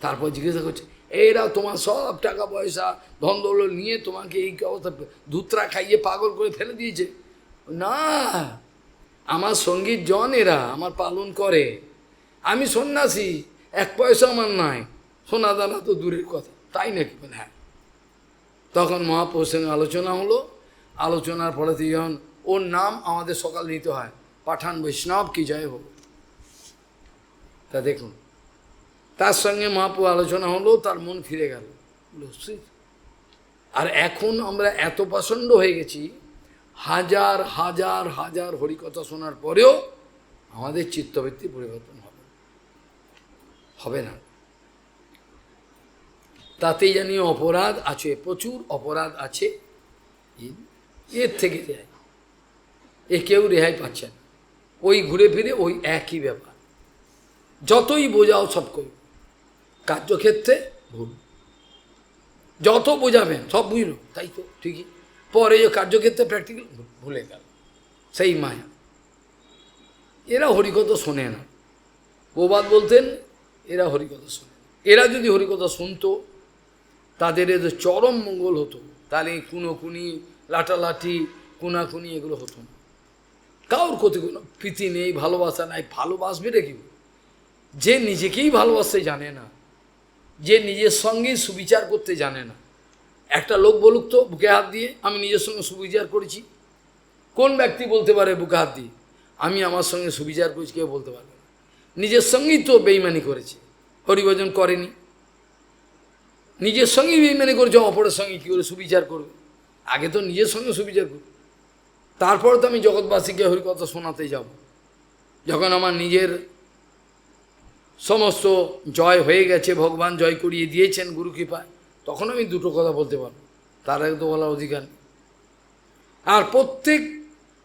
তারপর জিজ্ঞাসা করছে, এরা তোমার সব টাকা পয়সা ধন দৌলত নিয়ে তোমাকে এই অবস্থা ধুতরা খাইয়ে পাগল করে ফেলে দিয়েছে। না, আমার সঙ্গীত জন, এরা আমার পালন করে, আমি সন্ন্যাসী, এক পয়সা আমার নাই, সোনা দানা তো দূরের কথা। তাই নাকি, বলে হ্যাঁ। তখন মহাপ্রভুর সঙ্গে আলোচনা হলো, আলোচনার ফলে যখন ওর নাম আমাদের সকাল নিতে হয়, পাঠান বৈষ্ণব কি জয় হোক। তা দেখুন, তার সঙ্গে মহাপ্রভু আলোচনা হলো, তার মন ফিরে গেল। আর এখন আমরা এত প্রচণ্ড হয়ে গেছি, হাজার হাজার হাজার হরিকথা শোনার পরেও আমাদের চিত্তবৃত্তি পরিবর্তন হবে না। তাতেই জানি অপরাধ আছে, প্রচুর অপরাধ আছে, এর থেকে রেহাই, কেউ রেহাই পাচ্ছে না, ওই ঘুরে ফিরে ওই একই ব্যাপার, যতই বোঝাও সব করবে, কার্যক্ষেত্রে ভুল, যত বোঝাবেন সব বুঝল, তাই তো ঠিকই, পরে যে কার্যক্ষেত্রে প্র্যাকটিক্যাল ভুলে গেল, সেই মায়া। এরা হরিকথা শোনে না, প্রবাদ বলতেন, এরা হরিকথা শোনে, এরা যদি হরিকথা শুনতো তাদের এদের চরম মঙ্গল হতো, তাহলে কুনোকুনি লাটালাটি কুনাকুনি এগুলো হতো না, কারোর ক্ষতি কোনো প্রীতি নেই, ভালোবাসা নাই, ভালোবাসবে রে কি, যে নিজেকেই ভালোবাসতে জানে না, যে নিজের সঙ্গেই সুবিচার করতে জানে না। একটা লোক বলুক তো বুকে হাত দিয়ে, আমি নিজের সঙ্গে সুবিচার করেছি, কোন ব্যক্তি বলতে পারে বুকে হাত দিয়ে আমি আমার সঙ্গে সুবিচার করেছি? কেউ বলতে পারবে না। নিজের সঙ্গেই তো বেইমানি করেছে, হরিভজন করেনি, নিজের সঙ্গেই বেইমানি করেছে, অপরের সঙ্গে কী করে সুবিচার করবে? আগে তো নিজের সঙ্গে সুবিচার করবে, তারপর তো আমি জগৎবাসীকে হরিকথা শোনাতে যাব। যখন আমার নিজের সমস্ত জয় হয়ে গেছে, ভগবান জয় করিয়ে দিয়েছেন গুরু কৃপায়, তখন আমি দুটো কথা বলতে পারবো, তার আগে তো বলার অধিকার নেই। আর প্রত্যেক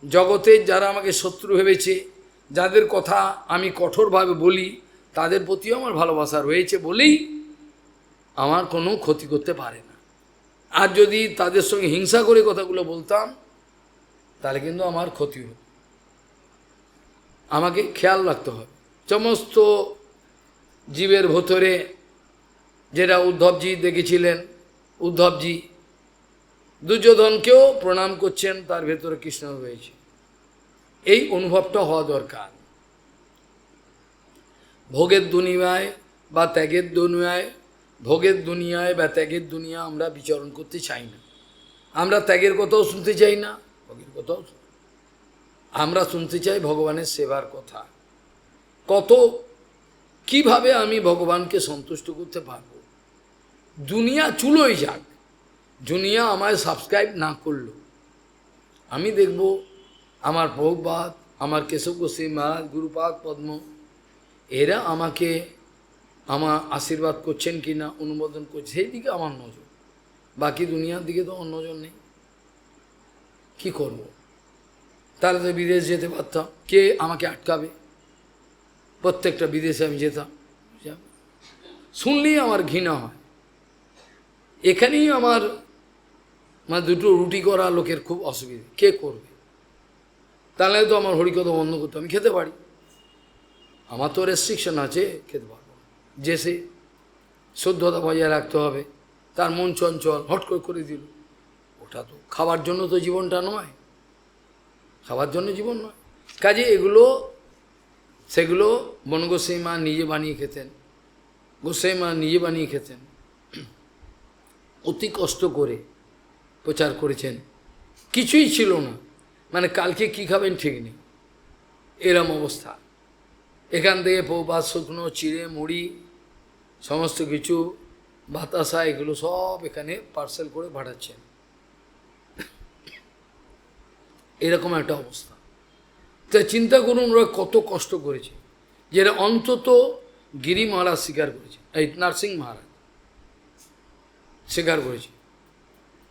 জগতের যারা আমাকে শত্রু ভেবেছে, যাদের কথা আমি কঠোরভাবে বলি, তাদের প্রতিও আমার ভালোবাসা রয়েছে বলেই আমার কোনো ক্ষতি করতে পারে না। আর যদি তাদের সঙ্গে হিংসা করে কথাগুলো বলতাম, তাহলে কিন্তু আমার ক্ষতি হতো। আমাকে খেয়াল রাখতে হবে সমস্ত জীবের ভেতরে, যেটা উদ্ধবজি দেখেছিলেন, উদ্ধবজি দুর্যোধনকেও প্রণাম করছেন, তার ভেতরে কৃষ্ণ রয়েছে, এই অনুভবটা হওয়া দরকার। ভোগের দুনিয়ায় বা ত্যাগের দুনিয়ায়, ভোগের দুনিয়ায় বা ত্যাগের দুনিয়া আমরা বিচরণ করতে চাই না। আমরা ত্যাগের কথাও শুনতে চাই না, ভোগের কথাও আমরা শুনতে চাই ভগবানের সেবার কথা। কিভাবে আমি ভগবানকে সন্তুষ্ট করতে পারব? দুনিয়া চুলোই যাক, দুনিয়া আমায় সাবস্ক্রাইব না করলো, আমি দেখব আমার প্রভুপাদ, আমার কেশব গোস্বামী মহারাজ, গুরুপাদ পদ্ম, এরা আমাকে আমার আশীর্বাদ করছেন কি না, অনুমোদন করছে, সেই দিকে আমার নজর। বাকি দুনিয়ার দিকে তো আমার নজর নেই। কি করব? তাহলে তো বিদেশ যেতে পারতাম, কে আমাকে আটকাবে? প্রত্যেকটা বিদেশে আমি যেতাম, শুনলেই আমার ঘৃণা হয়। এখানেই আমার মানে দুটো রুটি করা লোকের খুব অসুবিধা, কে করবে? তাহলে তো আমার হরিকথা বন্ধ করতে, আমি খেতে পারি, আমার তো রেস্ট্রিকশন আছে, খেতে পারবো না। যে সে শুদ্ধতা বজায় রাখতে হবে, তার মন চঞ্চল, হট করে দিল, ওটা তো খাবার জন্য তো জীবনটা নয়, খাবার জন্য জীবন নয়। কাজে এগুলো সেগুলো বনগোস্বামী মা নিজে বানিয়ে খেতেন, গোস্বামী মা নিজে বানিয়ে খেতেন, অতি কষ্ট করে প্রচার করেছেন। কিছুই ছিল না, মানে কালকে কি খাবেন ঠিক নেই, এরম অবস্থা। এখান থেকে প্রভুপাদ শুকনো চিড়ে মুড়ি সমস্ত কিছু বাতাসা এগুলো সব এখানে পার্সেল করে পাঠাচ্ছেন, এরকম একটা অবস্থা। তাই চিন্তা করুন ওরা কত কষ্ট করেছে, যেটা অন্তত গিরি মহারাজ স্বীকার করেছে, এই নরসিংহ মহারাজ স্বীকার করেছে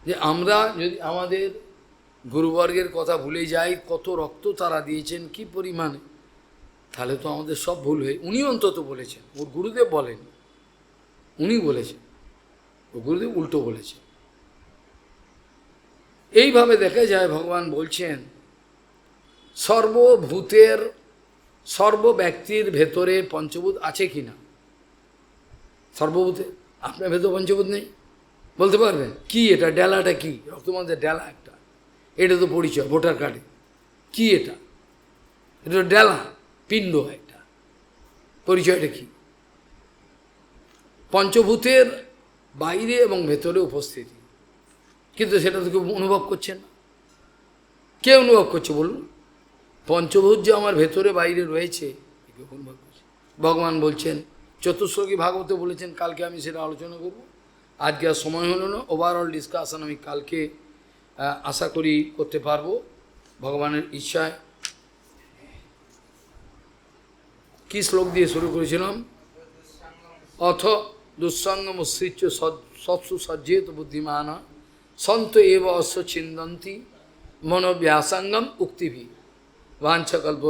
যে আমরা যদি আমাদের গুরুবর্গের কথা ভুলে যাই, কত রক্ত তারা দিয়েছেন, কি পরিমাণে, তাহলে তো আমাদের সব ভুল হয়ে। উনি অন্তত বলেছেন, ওর গুরুদেব বলেন, উনি বলেছেন, ওর গুরুদেব উল্টো বলেছেন। এইভাবে দেখা যায় ভগবান বলছেন সর্বভূতের সর্ব ব্যক্তির ভেতরে পঞ্চভূত আছে কি না? সর্বভূতে আপনার ভেতর পঞ্চভূত নেই? বলতে পারবেন কি এটা? ডেলাটা কি? রক্তমাংসের ডেলা একটা, এটা তো পরিচয় ভোটার কার্ডে। কি এটা? এটা ডেলা, পিণ্ড একটা, পরিচয়টা কি? পঞ্চভূতের বাইরে এবং ভেতরে উপস্থিতি, কিন্তু সেটা তো কেউ অনুভব করছে না। কে অনুভব করছে বলুন? পঞ্চভূত যে আমার ভেতরে বাইরে রয়েছে, কেউ অনুভব করছে। ভগবান বলছেন, চতুর্শ্লোকী ভাগবতে বলেছেন, কালকে আমি সেটা আলোচনা করব, আজকে আর সময় হলো না। ওভারঅল ডিসকাশন আমি কালকে আশা করি করতে পারবো ভগবানের ইচ্ছায়। কি শ্লোক দিয়ে শুরু করেছিলাম? অথ দুঃসঙ্গমুৎসৃচ্য সৎসু সজ্জেত বুদ্ধিমান সন্ত এব অশ্ব ছিন্দন্তি মনোব্যাসঙ্গম উক্তিভি वांछकल्प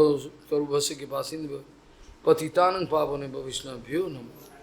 तरुभस्य के पासिन्द पतितानं पावने वैष्णवभ्यो नमः।